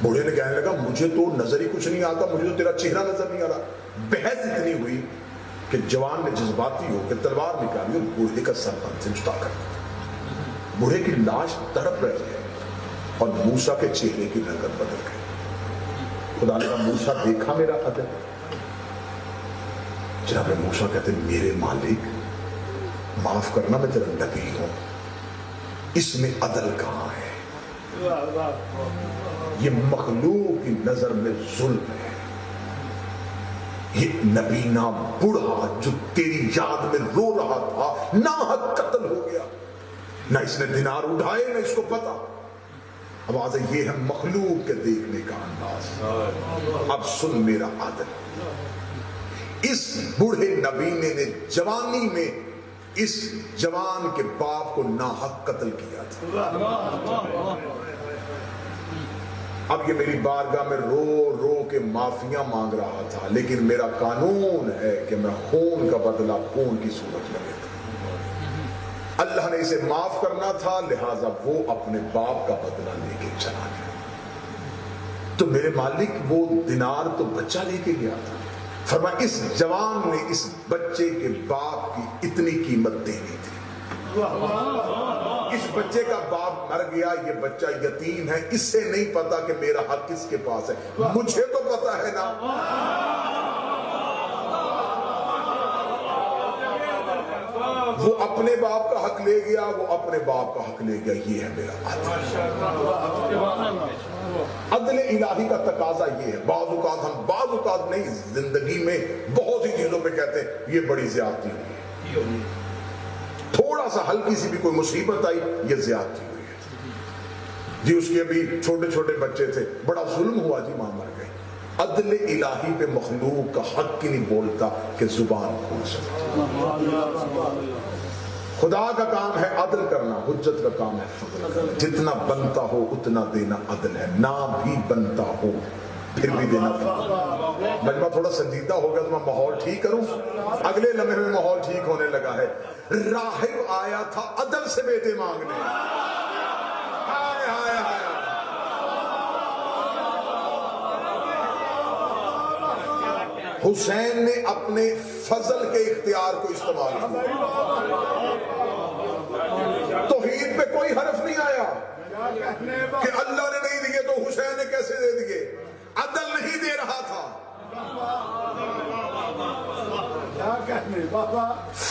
بوڑھے نے کہنے لگا مجھے تو نظر ہی کچھ نہیں آتا، مجھے تو تیرا چہرہ نظر نہیں آ رہا۔ بحث اتنی ہوئی کہ جوان نے جذباتی ہو کے تلوار نکالی اور بوڑھے کا سر سے جدا کر دیا۔ بوڑھے کی لاش تڑپ رہی ہے اور موسیٰ کے چہرے کی رنگت بدل گئی۔ خدا نے کہا موسیٰ دیکھا میرا عدل؟ جناب موسیٰ کہتے میرے مالک معاف کرنا، میں تیرا نبی ہوں، اس میں عدل کہاں ہے؟ یہ مخلوق کی نظر میں ظلم ہے۔ یہ نبینا بوڑھا جو تیری یاد میں رو رہا تھا ناحق قتل ہو گیا، نہ اس نے دینار اٹھائے نہ اس کو پتا۔ اب آج یہ ہے مخلوق کے دیکھنے کا انداز۔ اب سن میرا عدل، اس بوڑھے نبینے نے جوانی میں اس جوان کے باپ کو ناحق قتل کیا تھا۔ اب یہ میری بارگاہ میں رو رو کے معافیاں مانگ رہا تھا، لیکن میرا قانون ہے کہ میں خون کا بدلہ خون کی صورت میں لیتا۔ اللہ نے اسے معاف کرنا تھا، لہٰذا وہ اپنے باپ کا بدلہ لے کے چلا گیا۔ تو میرے مالک وہ دینار تو بچہ لے کے گیا تھا، فرمایا اس جوان نے اس بچے کے باپ کی اتنی قیمت دینی تھی۔ اس بچے کا باپ مر گیا، یہ بچہ یتیم ہے، اس سے نہیں پتا کہ میرا حق کس کے پاس ہے، مجھے تو پتا ہے نا۔ وہ اپنے باپ کا حق لے گیا، وہ اپنے باپ کا حق لے گیا، یہ ہے میرا عدل۔ عدل الہی کا تقاضا یہ ہے۔ بعض اوقات نہیں، زندگی میں بہت سی چیزوں پہ کہتے ہیں یہ بڑی زیادتی ہوئی ہے، تھوڑا سا ہلکی سی بھی کوئی مصیبت آئی یہ زیادتی ہوئی ہے جی۔ اس کے ابھی چھوٹے چھوٹے بچے تھے، بڑا ظلم ہوا جی، ماں مر گئی۔ عدل الہی پہ مخلوق کا حق ہی نہیں بولتا کہ زبان کھول سکتا۔ خدا کا کام ہے عدل کرنا، حجت کا کام ہے فضل کرنا۔ جتنا بنتا ہو اتنا دینا عدل ہے، نہ بھی بنتا ہو پھر بھی دینا فضل۔ مجمع تھوڑا سنجیدہ ہو گیا تو میں ماحول ٹھیک کروں۔ اگلے لمحے میں ماحول ٹھیک ہونے لگا ہے۔ راہب آیا تھا عدل سے بیٹے مانگنے، ہائے ہائے ہائے، حسین نے اپنے فضل کے اختیار کو استعمال کیا۔ توحید پہ کوئی حرف نہیں آیا کہ اللہ نے نہیں دیے تو حسین نے کیسے دے دیے، عدل نہیں دے رہا تھا۔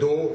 2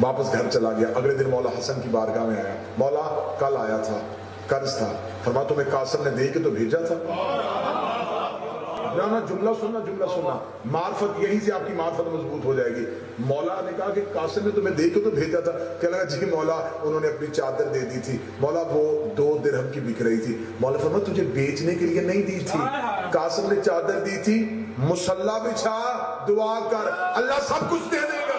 واپس گھر چلا گیا. اگلے دن مولا حسن کی بارگاہ میں آیا. مولا کل آیا تھا, قرض تھا. فرمایا تمہیں قاسم نے دے کے تو بھیجا تھا. جملہ سننا, معرفت یہی سے آپ کی معرفت مضبوط ہو جائے گی. مولا نے کہا کہ قاسم نے تمہیں دے کے تو بھیجا تھا. کہنے لگا جی مولا انہوں نے اپنی چادر دے دی تھی. مولا وہ 2 درہم کی بک رہی تھی. مولا فرمایا تجھے بیچنے کے لیے نہیں دی تھی, قاسم نے چادر دی تھی. مصلی بچھا, دعا کر, اللہ سب کچھ دے دے گا.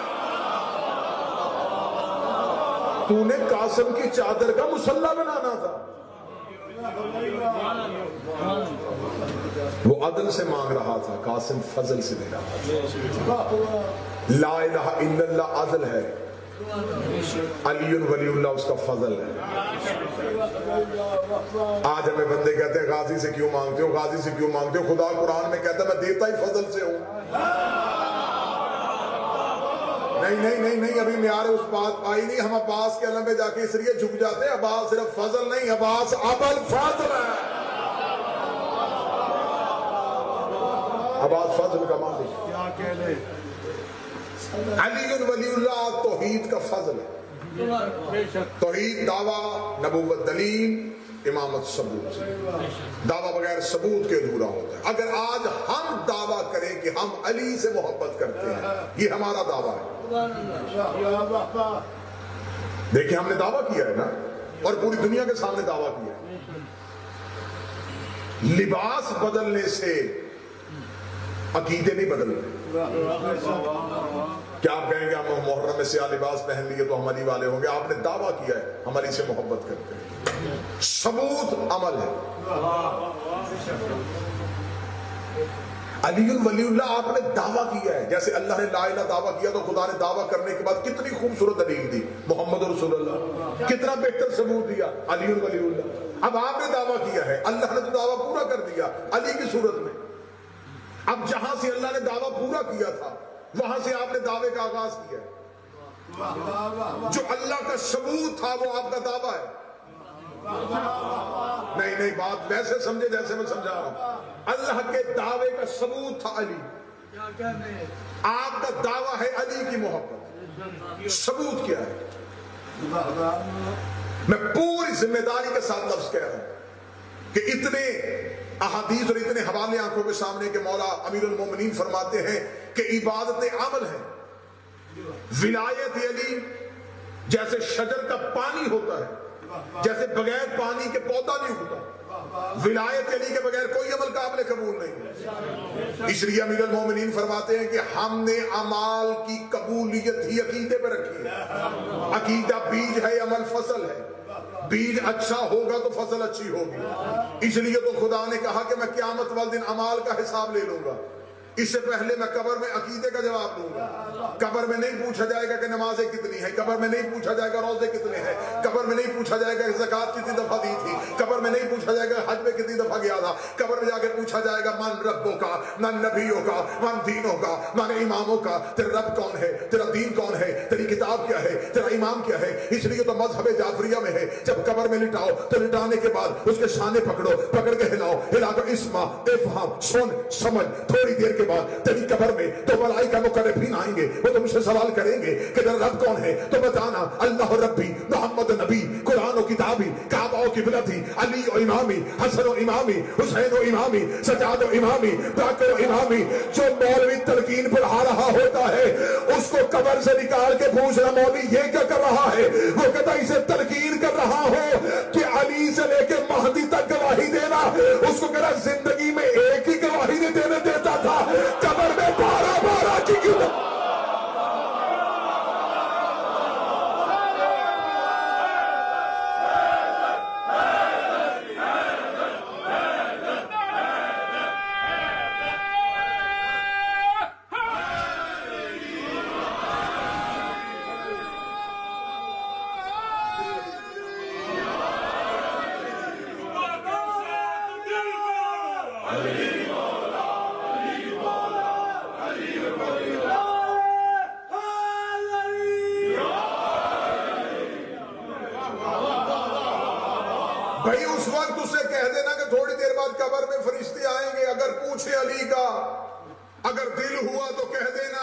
تو نے قاسم کی چادر کا مصلی بنانا تھا. وہ عدل سے مانگ رہا تھا, قاسم فضل سے دے رہا تھا. لا الہ الا اللہ عدل ہے, علی ولی اللہ اس کا فضل ہے. آج ہمیں بندے کہتے ہیں غازی سے کیوں مانگتے ہو, غازی سے کیوں مانگتے ہو. خدا قرآن میں کہتا ہے میں دیتا ہی فضل سے ہوں. نہیں ابھی معیار اس بات پائی نہیں. ہم عباس کے علم پہ جا کے اس لیے جھک جاتے ہیں, عباس صرف فضل نہیں, عباس ابل فضل ہے. عباس فضل کا مالک, کیا کہنے. علی ولی اللہ توحید کا فضل ہے. توحید دعویٰ, نبوت دلیل, امامت ثبوت. دعویٰ بغیر ثبوت کے ادھورا ہوتا ہے. اگر آج ہم دعویٰ کریں کہ ہم علی سے محبت کرتے ہیں, یہ ہمارا دعویٰ ہے. دیکھیں ہم نے دعویٰ کیا ہے نا, اور پوری دنیا کے سامنے دعویٰ کیا ہے. لباس بدلنے سے عقیدے نہیں بدلتے. کیا آپ کہیں گے ہم محرم میں سیاہ لباس پہن لیے تو ہم علی والے ہوں گے؟ آپ نے دعویٰ کیا ہے ہم علی سے محبت کرتے ہیں. ثبوت عمل ہے. علی ولی اللہ آپ نے دعویٰ کیا ہے. جیسے اللہ نے لا الہ دعویٰ کیا تو خدا نے دعویٰ کرنے کے بعد کتنی خوبصورت دلیل دی, محمد رسول اللہ. کتنا بہتر ثبوت دیا, علی ولی اللہ. اب آپ نے دعویٰ کیا ہے, اللہ نے تو دعویٰ پورا کر دیا علی کی صورت میں. اب جہاں سے اللہ نے دعویٰ پورا کیا تھا وہاں سے آپ نے دعوے کا آغاز کیا ہے. جو اللہ کا ثبوت تھا وہ آپ کا دعویٰ ہے. نہیں بات ویسے سمجھے جیسے میں سمجھا رہا ہوں. اللہ کے دعوے کا ثبوت تھا علی. آپ کا دعویٰ ہے علی کی محبت. ثبوت کیا ہے؟ میں پوری ذمہ داری کے ساتھ لفظ کہہ رہا ہوں کہ اتنے احادیث اور اتنے حوالے آنکھوں کے سامنے کہ مولا امیر المومنین فرماتے ہیں کہ عبادت عمل ہے. ولایت علی جیسے شجر کا پانی ہوتا ہے, جیسے بغیر پانی کے پودا نہیں ہوتا, ولایت علی کے بغیر کوئی عمل قابل قبول نہیں. اس لیے امیر المومنین فرماتے ہیں کہ ہم نے اعمال کی قبولیت ہی عقیدے پہ رکھی ہے. عقیدہ بیج ہے, عمل فصل ہے. بیج اچھا ہوگا تو فصل اچھی ہوگی. اس لیے تو خدا نے کہا کہ میں قیامت والے دن اعمال کا حساب لے لوں گا. اس سے پہلے میں قبر میں عقیدے کا جواب دوں گا. قبر میں نہیں پوچھا جائے گا کہ نمازیں کتنی ہیں, قبر میں نہیں پوچھا جائے گا روزے کتنے ہیں, قبر میں نہیں پوچھا جائے گا کہ زکوٰۃ کتنی دفعہ دی تھی, قبر میں نہیں پوچھا جائے گا حج میں کتنی دفعہ گیا تھا. قبر میں جا کے پوچھا جائے گا من ربوں کا, من نبیوں کا, من دینوں کا, من اماموں کا. تیرا رب کون ہے, تیرا دین کون ہے, تیری کتاب کیا ہے, تیرا امام کیا ہے. اس لیے تو مذہب جعفریہ میں ہے جب قبر میں لٹاؤ تو لٹانے کے بعد اس کے شانے پکڑو, پکڑ کے ہلاؤ, ہلا کر اسما افہام سن سمجھ. تھوڑی دیر کے بعد تیری قبر میں تو ملائکہ مقربین آئیں گے, وہ تم سے سوال کریں گے کہ تیرا رب کون ہے, تو بتانا اللہ ربی, محمد نبی, قرآن و کتابی, کعبہ و قبلتی, علی و امامی, حسن و امامی, حسین و امامی, سجاد و امامی, باقر و امامی. جو مولوی تلقین پڑھا رہا ہوتا ہے اس کو قبر سے نکال کے پوچھنا مولوی یہ کیا کر رہا ہے, وہ کہتا اسے تلقین کر رہا ہو کہ علی سے لے کے مہدی تک گواہی دینا. اس کو کہنا زندگی میں ایک ہی گواہی نہیں دینے دیتا تھا, قبر میں 12 کی کیوں. بھائی اس وقت اسے کہہ دینا کہ تھوڑی دیر بعد قبر میں فرشتے آئیں گے, اگر پوچھے علی کا, اگر دل ہوا تو کہہ دینا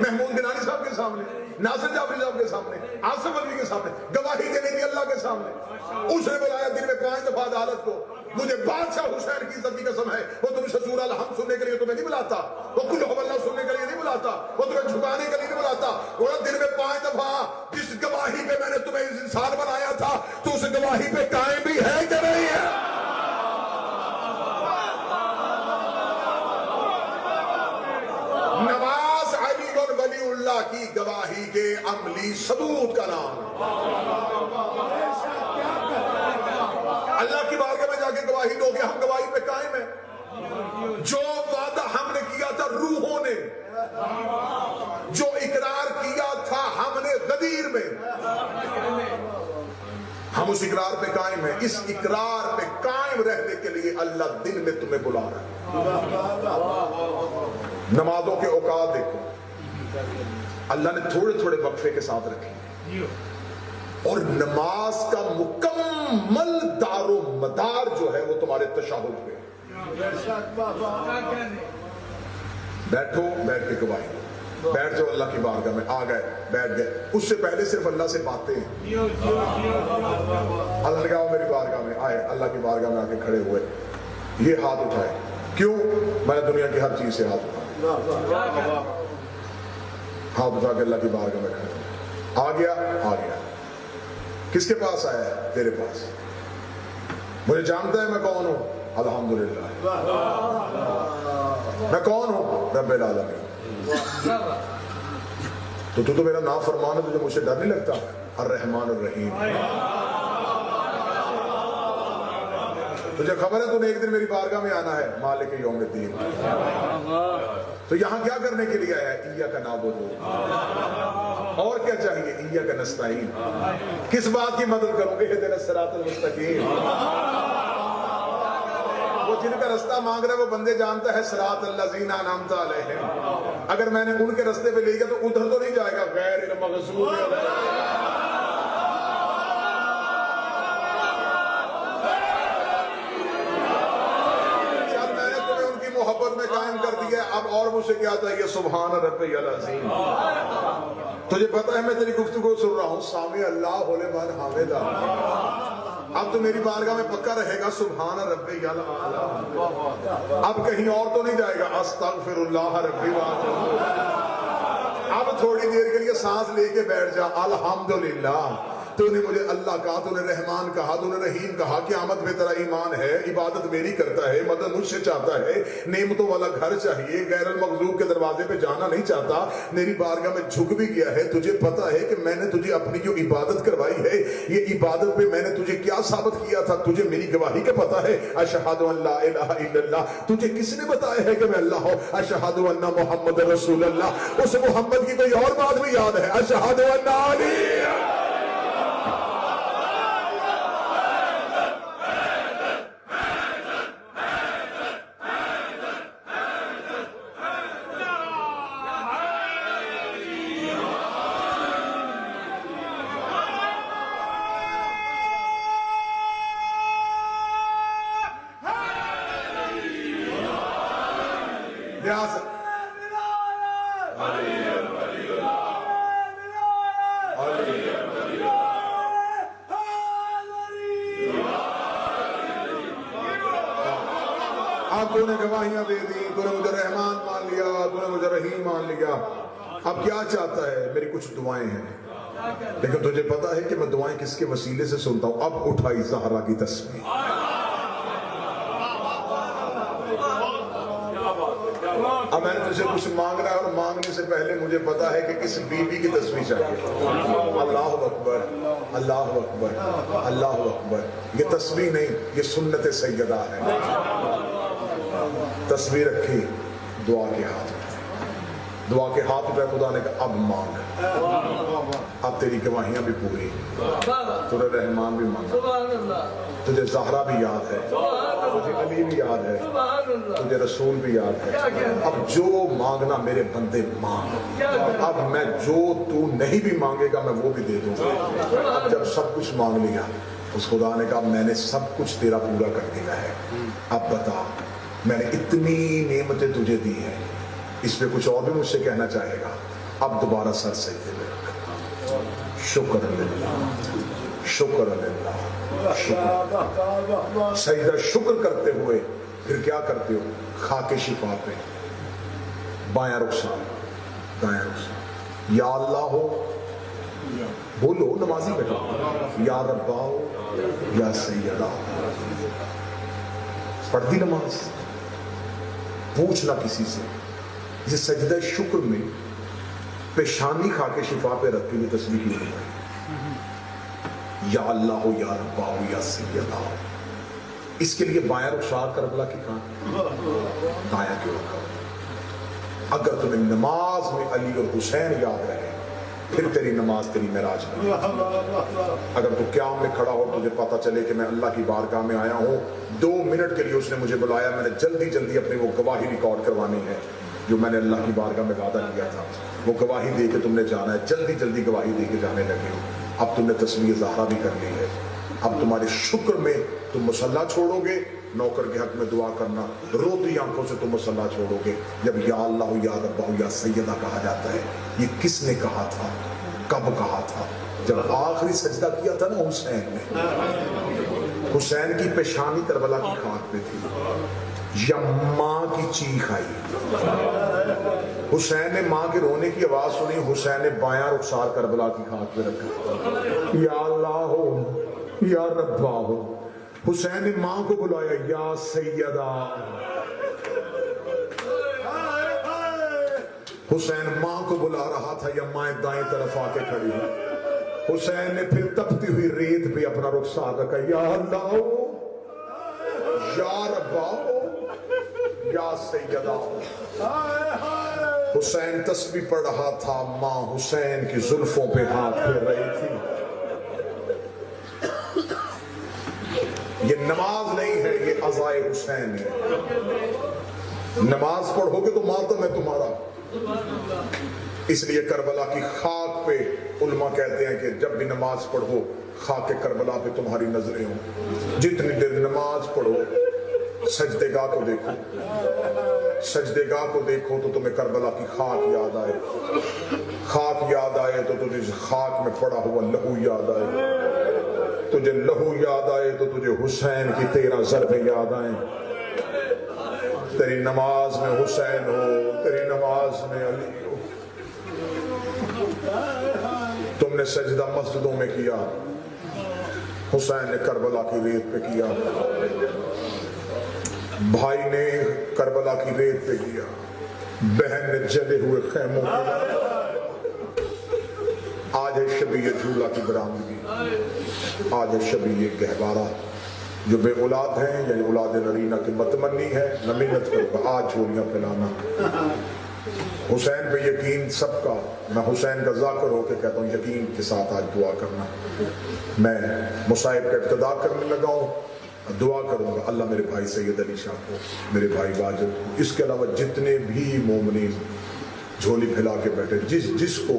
محمود گنانی صاحب کے سامنے, ناصر جعفری صاحب کے سامنے, آصف علوی کے سامنے گواہی دینے کی اللہ کے سامنے. اس نے بلایا دن میں 5 دفعہ عدالت کو. مجھے بادشاہ حسین کی عزت کی قسم ہے, وہ تمہیں سورہ الحمد سننے کے لیے تمہیں نہیں بلاتا, وہ کل هو اللہ سننے کے لیے نہیں بلاتا, وہ تمہیں جھکانے کے لیے نہیں بلاتا. وہ دن میں 5 دفعہ جس گواہی پہ میں نے تمہیں انسان بنایا تھا تو اس گواہی پہ قائم بھی ہے کہ نہیں ہے؟ نواز علی اور ولی اللہ کی گواہی کے عملی ثبوت کا نام اللہ کی بارگاہ میں جا کے گواہی دو گے, ہم گواہی پہ قائم ہیں. جو وعدہ ہم نے کیا تھا روحوں نے, جو اقرار کیا تھا ہم نے غدیر میں, ہم اس اقرار پہ قائم ہیں. اس اقرار پہ قائم رہنے کے لیے اللہ دن میں تمہیں بلا رہا ہے. نمازوں کے اوقات دیکھو, اللہ نے تھوڑے تھوڑے وقفے کے ساتھ رکھی, اور نماز کا مکمل دار و مدار جو ہے وہ تمہارے تشہد پہ. بیٹھو, بیٹھ کے گواہی دو, بیٹھ جاؤ اللہ کی بارگاہ میں, آ گئے بیٹھ گئے. اس سے پہلے صرف اللہ سے باتیں. اللہ نے کہا میری بارگاہ میں آئے, اللہ کی بارگاہ میں آ کے کھڑے ہوئے, یہ ہاتھ اٹھائے. کیوں؟ میں نے دنیا کی ہر چیز سے ہاتھ اٹھایا. ہاتھ اٹھا کے اللہ کی بارگاہ میں کھڑے. آ گیا. کس کے پاس آیا ہے؟ تیرے پاس. مجھے جانتا ہے میں کون ہوں؟ الحمدللہ. میں کون ہوں؟ رب العالمین. تو میرا نام فرمان ہے, تجھے مجھ سے ڈر نہیں لگتا؟ الرحمن الرحیم. تجھے خبر ہے تو نے ایک دن میری بارگاہ میں آنا ہے, مالک یوم الدین. تو یہاں کیا کرنے کے لیے آیا ہے؟ ایاک نعبد. اور کیا چاہیے؟ ایاک نستعین. کس بات کی مدد کروں گے؟ اہدنا الصراط المستقیم. وہ جن کا رستہ مانگ رہا ہے وہ بندے جانتا ہے, صراط الذین انعمت علیہم. اگر میں نے ان کے رستے پہ لے گیا تو ادھر تو نہیں جائے گا, غیر المغضوب علیہم. محبت میں قائم کر دیا, اب اور مجھ سے کیا چاہیے؟ سبحان ربی العظیم. تجھے پتا ہے میں تیری گفتگو سن رہا ہوں, سامع اللہ لمن حمدہ. اب تو میری بارگاہ میں پکا رہے گا سبحان ربی العظیم. اب کہیں اور تو نہیں جائے گا استغفر اللہ ربی واتوب. اب تھوڑی دیر کے لیے سانس لے کے بیٹھ جا. الحمدللہ تو نے مجھے اللہ کہا, تو نے رحمان کہا, تو نے رحیم کہا. قیامت میں تیرا ایمان ہے, عبادت میری کرتا ہے, مدد مجھ سے چاہتا ہے, نعمتوں والا گھر چاہیے, غیر المغضوب کے دروازے پہ جانا نہیں چاہتا. میری بارگاہ میں جھک بھی گیا ہے. تجھے پتا ہے کہ میں نے تجھے اپنی جو عبادت کروائی ہے, یہ عبادت پہ میں نے تجھے کیا ثابت کیا تھا؟ تجھے میری گواہی کا پتا ہے, اشہد ان لا الہ الا اللہ. تجھے کس نے بتایا ہے کہ میں اللہ ہوں؟ اشہد ان محمد رسول اللہ. اس محمد کی کوئی اور بات بھی یاد ہے؟ اشہد ان علی. تو نے گواہیاں دے دی, تو نے مجھے رحمان مان لیا, تو نے مجھے رحیم مان لیا. اب کیا چاہتا ہے؟ میری کچھ دعائیں ہیں, لیکن تجھے پتا ہے کہ میں دعائیں کس کے وسیلے سے سنتا ہوں؟ اب اٹھائی زہرا کی تسبیح. اب میں نے تجھے کچھ مانگنا ہے, اور مانگنے سے پہلے مجھے پتا ہے کہ کس بی بی کی تسبیح چاہیے. اللہ اکبر, اللہ اکبر, اللہ اکبر. یہ تسبیح نہیں, یہ سنت سیدہ ہے. تصویر رکھی, دعا کے ہاتھ اٹھائے, دعا کے ہاتھ اٹھائے. خدا نے کہا اب مانگ, اب تیری گواہیاں بھی پوری, تجھے رحمان بھی مانگا, تجھے زہرا بھی یاد ہے, تجھے علی بھی یاد ہے, تجھے رسول بھی یاد ہے. اب جو مانگنا میرے بندے مانگ. اب میں جو تو نہیں بھی مانگے گا میں وہ بھی دے دوں گا. اب جب سب کچھ مانگ لیا, اس خدا نے کہا میں نے سب کچھ تیرا پورا کر دیا ہے. اب بتا, میں نے اتنی نعمتیں تجھے دی ہیں, اس پہ کچھ اور بھی مجھ سے کہنا چاہے گا؟ اب دوبارہ سر سجدے میں رکھا. شکر اللہ، شکر اللہ، شکر. سجدہ شکر کرتے ہوئے پھر کیا کرتے ہو؟ خاک شفا پہ بایاں رخسار دایاں رخسار. یا اللہ ہو، بولو نمازی بیٹھو، یا ربا ہو یا سیدہ. پڑھ دی نماز، پوچھنا کسی سے. یہ سجدہ شکر میں پیشانی خاک شفا پہ رکھ کے یہ تسبیح کی ہوئی، یا اللہ ہو یا ربا ہو یا سیدہ. اس کے لیے بایاں رخسار کربلا کی کہاں، دایاں کیوں رکھا؟ اگر تمہیں نماز میں علی اور حسین یاد رہے پھر تیری نماز تیری معراج نہیں. اگر تو قیام میں کھڑا ہو، تجھے پتا چلے کہ میں اللہ کی بارگاہ میں آیا ہوں، 2 منٹ کے لیے اس نے مجھے بلایا، میں نے جلدی جلدی اپنی وہ گواہی ریکارڈ کروانی ہے جو میں نے اللہ کی بارگاہ میں وعدہ کیا تھا، وہ گواہی دے کے تم نے جانا ہے. جلدی جلدی گواہی دے کے جانے لگے ہو. اب تم نے تسبیح زہرا بھی کر لی ہے. اب تمہارے شکر میں تم مصلی چھوڑو گے، نوکر کے حق میں دعا کرنا، روتی آنکھوں سے تم مصلی چھوڑو گے. جب یا اللہ ہو یا رب ہو یا سیدہ کہا جاتا ہے، یہ کس نے کہا تھا، کب کہا تھا؟ جب آخری سجدہ کیا تھا نا حسین نے. حسین کی پیشانی کربلا کی خاک پہ تھی، یا ماں کی چیخ آئی. حسین نے ماں کے رونے کی آواز سنی، حسین نے بایاں رخسار کربلا کی خاک پہ رکھا، یا اللہ ہو یا ربا ہو. حسین نے ماں کو بلایا، یا سیدہ. حسین ماں کو بلا رہا تھا، یا ماں دائیں طرف آ کے کھڑی ہے. حسین نے پھر تپتی ہوئی ریت پہ اپنا رخسار رکھا، یا اللہ ہو یا ربا ہو یا سیدہ. حسین تسبیح پڑھ رہا تھا، ماں حسین کی زلفوں پہ ہاتھ پھیر رہی تھی. یہ نماز نہیں ہے، یہ عزائے حسین ہے. نماز پڑھو گے تو ماتم ہے تمہارا. اس لیے کربلا کی خاک پہ علماء کہتے ہیں کہ جب بھی نماز پڑھو خاک کربلا پہ تمہاری نظریں ہوں. جتنی دیر نماز پڑھو سجدے گاہ کو دیکھو، سجدے گاہ کو دیکھو تو تمہیں کربلا کی خاک یاد آئے. خاک یاد آئے تو تجھے خاک میں پڑا ہوا لہو یاد آئے. تجھے لہو یاد آئے تو تجھے حسین کی 13 ضربیں یاد آئیں. تیری نماز میں حسین ہو، تیری نماز میں علی ہو. تم نے سجدہ مسجدوں میں کیا، حسین نے کربلا کی ریت پہ کیا. بھائی نے کربلا کی ریت پہ کیا، بہن نے جلے ہوئے خیموں پہ. آج ہے شبیہ جھولا کی برآمدگی، آج ہے شبیہ گہوارہ. جو بے اولاد ہیں یا اولاد نرینہ کی متمنی ہے، نمینت کرو آج جھولیاں پھیلانا. حسین پہ یقین سب کا. میں حسین کا ذاکر ہو کے کہتا ہوں یقین کے ساتھ آج دعا کرنا. میں مصائب کا ابتدا کرنے لگا ہوں، دعا کروں گا اللہ میرے بھائی سید علی شاہ کو، میرے بھائی واجد کو، اس کے علاوہ جتنے بھی مومنین جھولی پھیلا کے بیٹھے، جس کو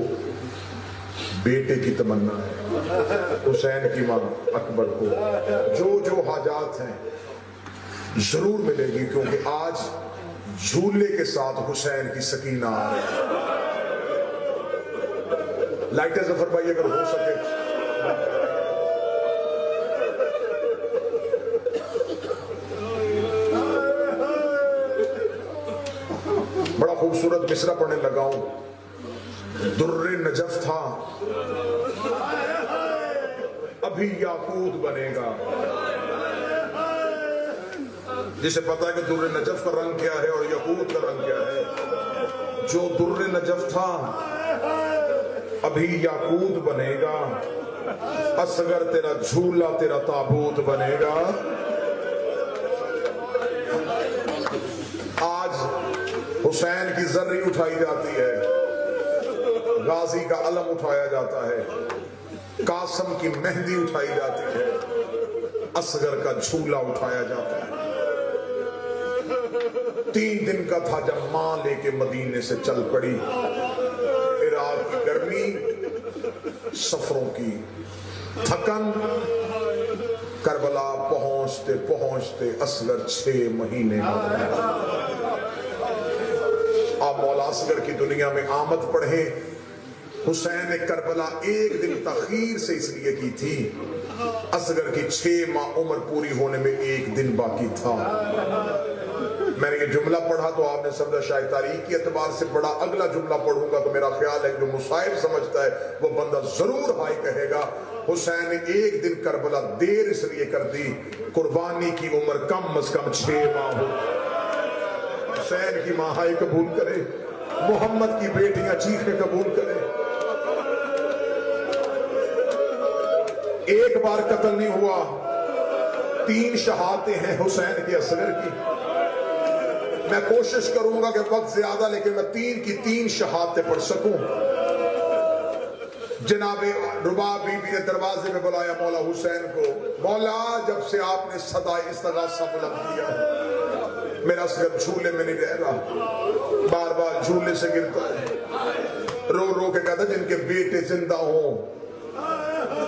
بیٹے کی تمنا ہے، حسین کی ماں اکبر کو جو حاجات ہیں ضرور ملے گی، کیونکہ آج جھولے کے ساتھ حسین کی سکینہ آ رہی ہے. لائٹیں ظفر بھائی اگر ہو سکے بڑا خوبصورت مصرع پڑھنے لگا ہوں. در نجف تھا ابھی یاقوت بنے گا. جسے پتا ہے کہ در نجف کا رنگ کیا ہے اور یاقوت کا رنگ کیا ہے. جو در نجف تھا ابھی یاقوت بنے گا. اصغر تیرا جھولا تیرا تابوت بنے گا. آج حسین کی ذری اٹھائی جاتی ہے، غازی کا علم اٹھایا جاتا ہے، قاسم کی مہندی اٹھائی جاتی ہے، اصغر کا جھولا اٹھایا جاتا ہے. 3 دن کا تھا جب ماں لے کے مدینے سے چل پڑی. عراق کی گرمی، سفروں کی تھکن، کربلا پہنچتے پہنچتے اصغر 6 مہینے آپ مولا اصغر کی دنیا میں آمد پڑھیں حسین نے کربلا ایک دن تاخیر سے اس لیے کی تھی، اصغر کی 6 ماہ عمر پوری ہونے میں ایک دن باقی تھا۔ میں نے یہ جملہ پڑھا تو آپ نے سمجھا شاید تاریخ کی اعتبار سے پڑھا، اگلا جملہ پڑھوں گا تو میرا خیال ہے جو مصائب سمجھتا ہے وہ بندہ ضرور ہائی کہے گا۔ حسین نے ایک دن کربلا دیر اس لیے کر دی، قربانی کی عمر کم از کم 6 ماہ ہو۔ حسین کی ماں ہائی قبول کرے، محمد کی بیٹیاں چیخیں قبول کرے۔ ایک بار قتل نہیں ہوا، 3 شہادتیں ہیں حسین کے اصغر کی۔ میں کوشش کروں گا کہ وقت زیادہ لیکن میں 3 کی 3 شہادتیں پڑھ سکوں۔ جناب رباب بی بی نے دروازے میں بلایا مولا حسین کو، مولا جب سے آپ نے صدا استغاثہ بلند کیا میرا اصغر جھولے میں نہیں رہ رہا، بار بار جھولے سے گرتا ہے، رو رو کے کہتا ہے جن کے بیٹے زندہ ہوں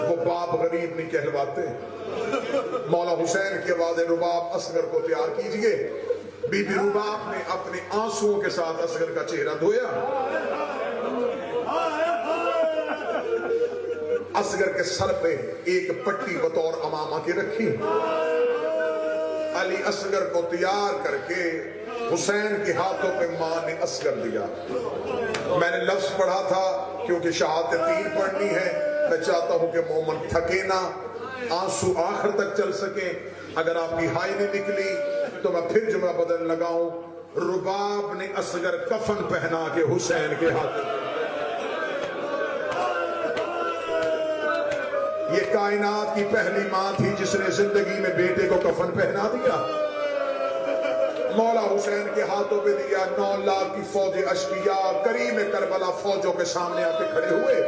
وہ باپ غریب نہیں کہلواتے۔ مولا حسین کی آواز رباب اصغر کو تیار کیجئے۔ بی بی رباب نے اپنے آنسوؤں کے ساتھ اصغر کا چہرہ دھویا، اصغر کے سر پہ ایک پٹی بطور امامہ کی رکھی، علی اصغر کو تیار کر کے حسین کے ہاتھوں پہ ماں نے اصغر دیا۔ میں نے لفظ پڑھا تھا کیونکہ شہادتیں 3 پڑھنی ہے، میں چاہتا ہوں کہ مومن تھکے نہ، آنسو آخر تک چل سکیں۔ اگر آپ کی ہائی نہیں نکلی تو میں پھر جملہ بدل لگاؤں، رباب نے اصغر کفن پہنا کے حسین کے ہاتھ۔ یہ کائنات کی پہلی ماں تھی جس نے زندگی میں بیٹے کو کفن پہنا دیا، مولا حسین کے ہاتھوں پہ دیا۔ 9 لاکھ کی فوج اشقیاء کریم کربلا فوجوں کے سامنے آ کے کھڑے ہوئے،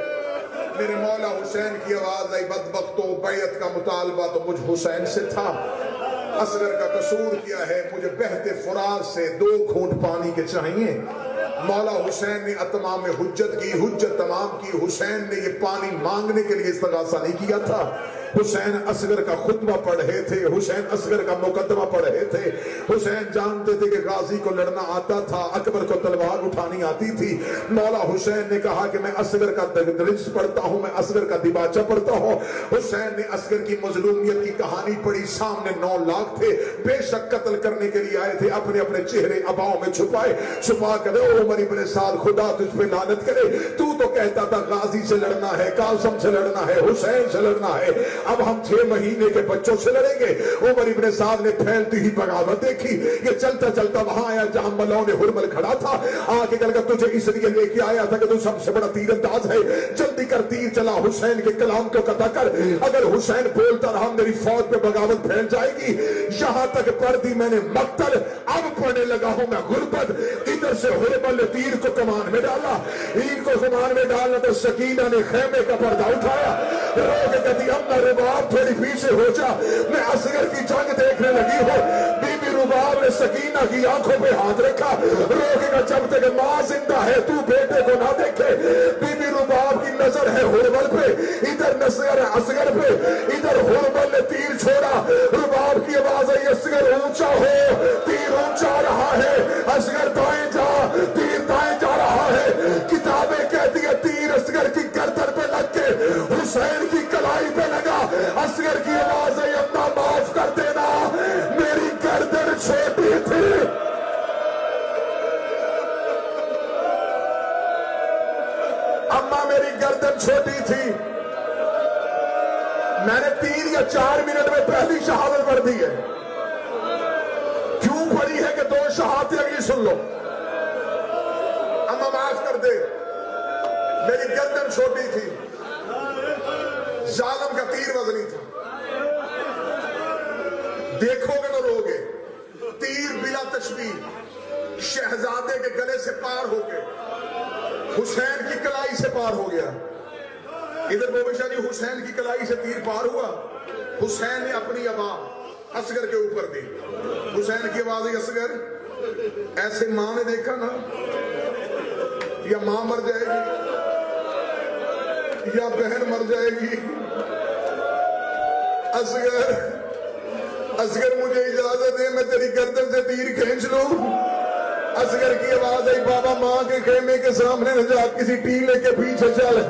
میرے مولا حسین کی آواز آئی، بدبختو بیعت کا مطالبہ تو مجھ حسین سے تھا، اصغر کا قصور کیا ہے، مجھے بہتے فرات سے 2 گھونٹ پانی کے چاہیے۔ مولا حسین نے اتمام حجت کی، حجت تمام کی۔ حسین نے یہ پانی مانگنے کے لیے استغاثہ نہیں کیا تھا، حسین اصغر کا خطبہ پڑھ رہے تھے، حسین اصغر کا مقدمہ پڑھ رہے تھے۔ حسین جانتے تھے کہ غازی کو لڑنا آتا تھا، اکبر کو تلوار اٹھانی آتی تھی۔ مولا حسین نے کہا کہ میں اصغر کا درس پڑھتا ہوں، میں اصغر کا دیباچہ پڑھتا ہوں۔ حسین نے اصغر کی مظلومیت کی کہانی پڑھی، سامنے 9 لاکھ تھے، بے شک قتل کرنے کے لیے آئے تھے، اپنے اپنے چہرے اباؤں میں چھپائے، چھپا کر عمر ابن سعد خدا تجھ پہ لعنت کرے، تو کہتا تھا غازی سے لڑنا ہے، قاسم سے لڑنا ہے، حسین سے لڑنا ہے، اب ہم 6 مہینے کے بچوں سے لڑیں گے۔ عمر ابن سعد نے پھیلتی ہی بغاوت دیکھی، یہ چلتا چلتا وہاں آیا جہاں ملون حرمل کھڑا تھا، آگے کہا کہ تجھے اس لیے لے کے آیا تھا کہ تو سب سے بڑا تیر انداز ہے، جلدی کر تیر چلا، حسین کے کلام کو قطع کر، اگر حسین بولتا رہا میری فوج پہ بغاوت پھیل جائے گی۔ یہاں تک پڑھ دی میں نے مقتل، اب پڑھنے لگا ہوں میں غربت۔ ادھر سے حرمل نے تیر کو کمان میں ڈالا، تیر کو کمان میں ڈالنا تو سکینہ نے خیمے کا پردہ اٹھایا، رو کے کہتی امنا رباب تھوڑی پیچھے ہو جا، میں اصغر کی جنگ دیکھنے لگی ہوں۔ بی بی رباب نے سکینہ کی آنکھوں پہ ہاتھ رکھا، رو کے کہا جب تک ماں زندہ ہے تو بیٹے کو نہ دیکھے۔ بی بی رباب کی نظر ہے حرمل پہ، ادھر نظر ہے اصغر پہ، ادھر حرمل نے تیر چھوڑا، رباب کی آواز ہے اصغر اونچا ہو، تیر اونچا رہا ہے، اصغر دائیں جا، تیر دائیں جا رہا ہے۔ کتابیں کہتی ہے تیر اصغر کی گردن پہ لگ کے حسین کی کلائی پہ لگا، اصغر کی آواز ہے اماں معاف کر دینا میری گردن چھوٹی تھی۔ اماں میری گردن چھوٹی تھی، میں نے 3 یا 4 منٹ میں پہلی شہادت پڑھ دی ہے۔ کیوں پڑھی ہے کہ 2 شہادتیں اگلی سن لو۔ اماں معاف کر دے، میری گردن چھوٹی تھی، ظالم کا تیر وزنی تھا، دیکھو گے تو رو گے۔ تیر بلا تشبیہ شہزادے کے گلے سے پار ہو کے حسین کی کلائی سے پار ہو گیا۔ ادھر بوبشاہ جی حسین کی کلائی سے تیر پار ہوا، حسین نے اپنی آواز اصغر کے اوپر دی، حسین کی آواز ہے اصغر ایسے ماں نے دیکھا نا، یا ماں مر جائے گی یا بہن مر جائے گی، اصغر مجھے اجازت دے میں تیری گردن سے تیر کھینچ لوں۔ اصغر کی آواز آئی بابا ماں کے خیمے کے سامنے نہ جا کسی ٹیلے کے پیچھے چل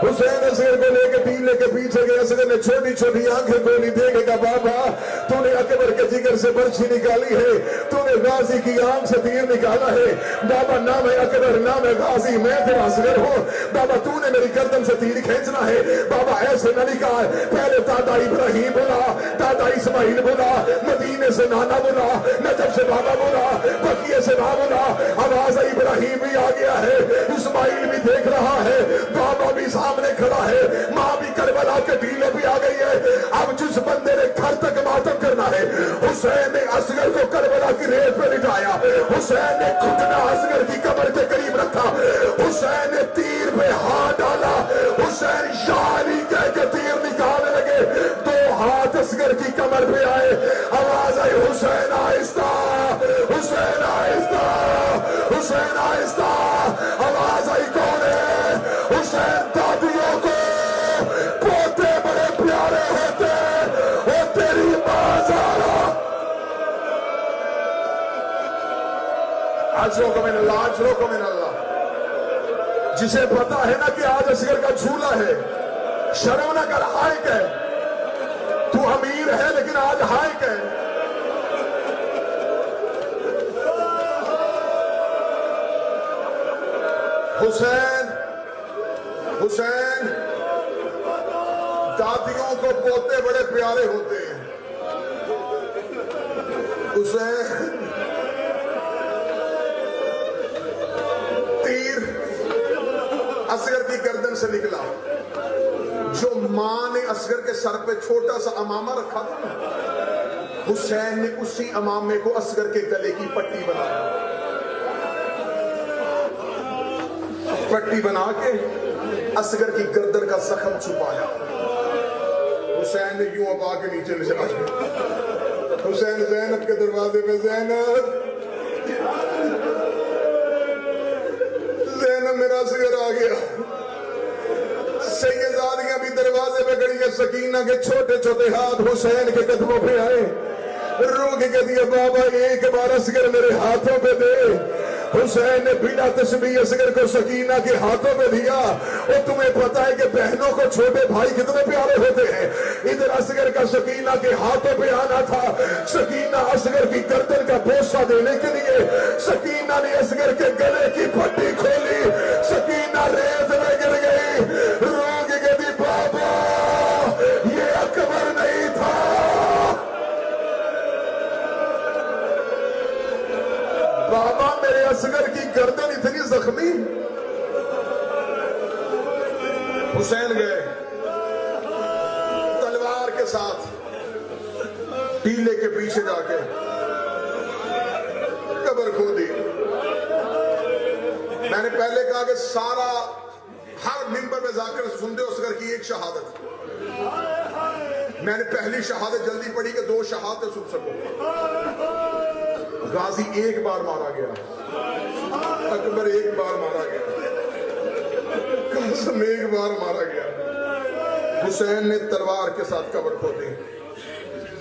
حسین اصغر کو لے کے ٹیلے کے پیچھے گئے اصغر نے چھوٹی چھوٹی آنکھیں کھولی دیکھے گا بابا تو نے اکبر کے جگر سے برچھی نکالی ہے تو نے غازی کی آنکھ سے تیر نکالا ہے بابا نام ہے اکبر نام ہے غازی میں تیرا اصغر ہوں بابا تو نے میری گردن سے تیر کھینچنا ہے بابا ایسے نہ نکال پہلے دادا ابراہیم بولا دادا اسماعیل بولا مدینے سے نانا بولا نجف سے بابا بولا بقیہ سے بابا بولا آواز ابراہیم بھی آ گیا ہے اسماعیل بھی دیکھ رہا ہے بابا بھی سامنے کھڑا ہے ماں بھی کربلا کے ٹیلے بھی آ گئی ہے اب جس بندے نے گھر تک ماتم کرنا ہے حسین نے اصغر کو کربلا کی ریت پہ لٹایا حسین نے گھٹنا اصغر کی قبر کے قریب رکھا حسین نے تیر پہ ہاتھ ڈالا حسین شاعری کہہ کے تیر نکالنے لگے دو ہاتھ اصغر کی کمر پہ آئے آواز آئی حسین آہستہ حسین آہستہ حسین آہستہ آواز آئی کون ہے حسین دادیوں کو پوتے بڑے پیارے ہوتے وہ تیری بازارہ عجلو کو من اللہ عجلو کو من اللہ جسے پتا ہے نا کہ آج اصغر کا جھولا ہے شرم نہ کر ہائک ہے تو امیر ہے لیکن آج ہائک ہے حسین حسین دادیوں کو پوتے بڑے پیارے ہوتے ہیں حسین تیر اصغر کی گردن سے نکلا جو ماں نے اصغر کے سر پہ چھوٹا سا امامہ رکھا تھا حسین نے اسی امامے کو اصغر کے گلے کی پٹی بنایا پٹی بنا کے اصغر کی گردن کا زخم چھپایا حسین نے یوں اب آگے نیچے لے چلا حسین زینب کے دروازے پہ زینب زینب میرا اصغر آ گیا سیدزادیاں بھی دروازے پہ کھڑی ہیں سکینہ کے چھوٹے چھوٹے ہاتھ حسین کے قدموں پہ آئے رو کے کہہ دیا بابا ایک بار اصغر میرے ہاتھوں پہ دے حسین نے بنا تسبیح اصغر کو سکینہ کے ہاتھوں میں دیا اور تمہیں پتا ہے کہ بہنوں کو چھوٹے بھائی کتنے پیارے ہوتے ہیں ادھر اصغر کا سکینہ کے ہاتھوں پہ آنا تھا سکینہ اصغر کی گردن کا بوسہ دینے کے لیے سکینہ نے اصغر کے گلے کی پٹی کھولی سکینہ ریت میں گر گئی رو کے کہتی بابا یہ اکبر نہیں تھا بابا میرے اصغر کی گردن اتنی زخمی حسین گئے تلوار کے ساتھ ٹیلے کے پیچھے جا کے قبر کھودی میں نے پہلے کہا کہ سارا ہر منبر میں جا کر سنتے اصغر کی ایک شہادت میں نے پہلی شہادت جلدی پڑھی کہ 2 شہادتیں سن سکوں غازی ایک بار مارا گیا اکبر ایک بار مارا گیا قاسم ایک بار مارا گیا حسین نے تلوار کے ساتھ قبر کھودی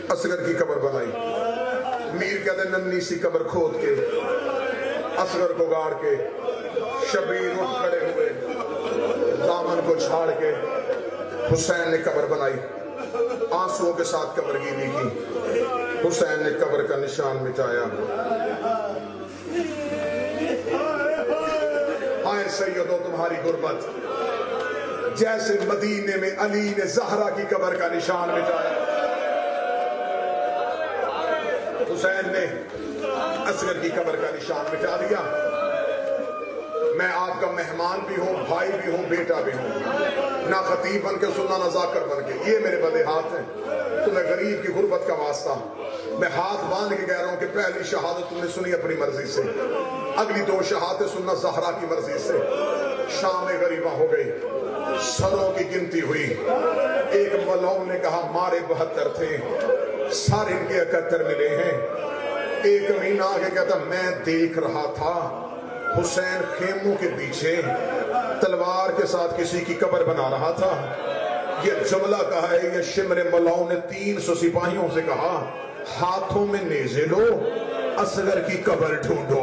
اصغر کی قبر بنائی میر کہتے ننھی سی قبر کھود کے اصغر کو گاڑ کے شبیر اٹھ کھڑے ہوئے دامن کو چھاڑ کے حسین نے قبر بنائی آنسوؤں کے ساتھ قبر گیری کی حسین نے قبر کا نشان مٹایا ہائے سیدو تمہاری غربت جیسے مدینے میں علی نے زہرا کی قبر کا نشان مٹایا حسین نے اصغر کی قبر کا نشان مٹا دیا میں آپ کا مہمان بھی ہوں بھائی بھی ہوں بیٹا بھی ہوں نہ خطیب بن کے سننا نہ ذاکر بن کے یہ میرے بڑے ہاتھ ہیں تمہیں غریب کی غربت کا واسطہ میں ہاتھ باندھ کے کہہ رہا ہوں کہ پہلی شہادت تم نے سنی اپنی مرضی سے اگلی 2 شہادتیں سننا زہرا کی مرضی سے شام غریبہ ہو گئی سروں کی گنتی ہوئی ایک مولوی نے کہا مارے 72 تھے سارے ان کے 71 ملے ہیں ایک مہینہ آگے کہتا میں دیکھ رہا تھا حسین خیموں کے پیچھے تلوار کے ساتھ کسی کی قبر بنا رہا تھا یہ جملہ کہا ہے یہ شمر ملاؤں نے 300 سپاہیوں سے کہا ہاتھوں میں نیزے لو اصغر کی قبر ڈھونڈو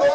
2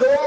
2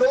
2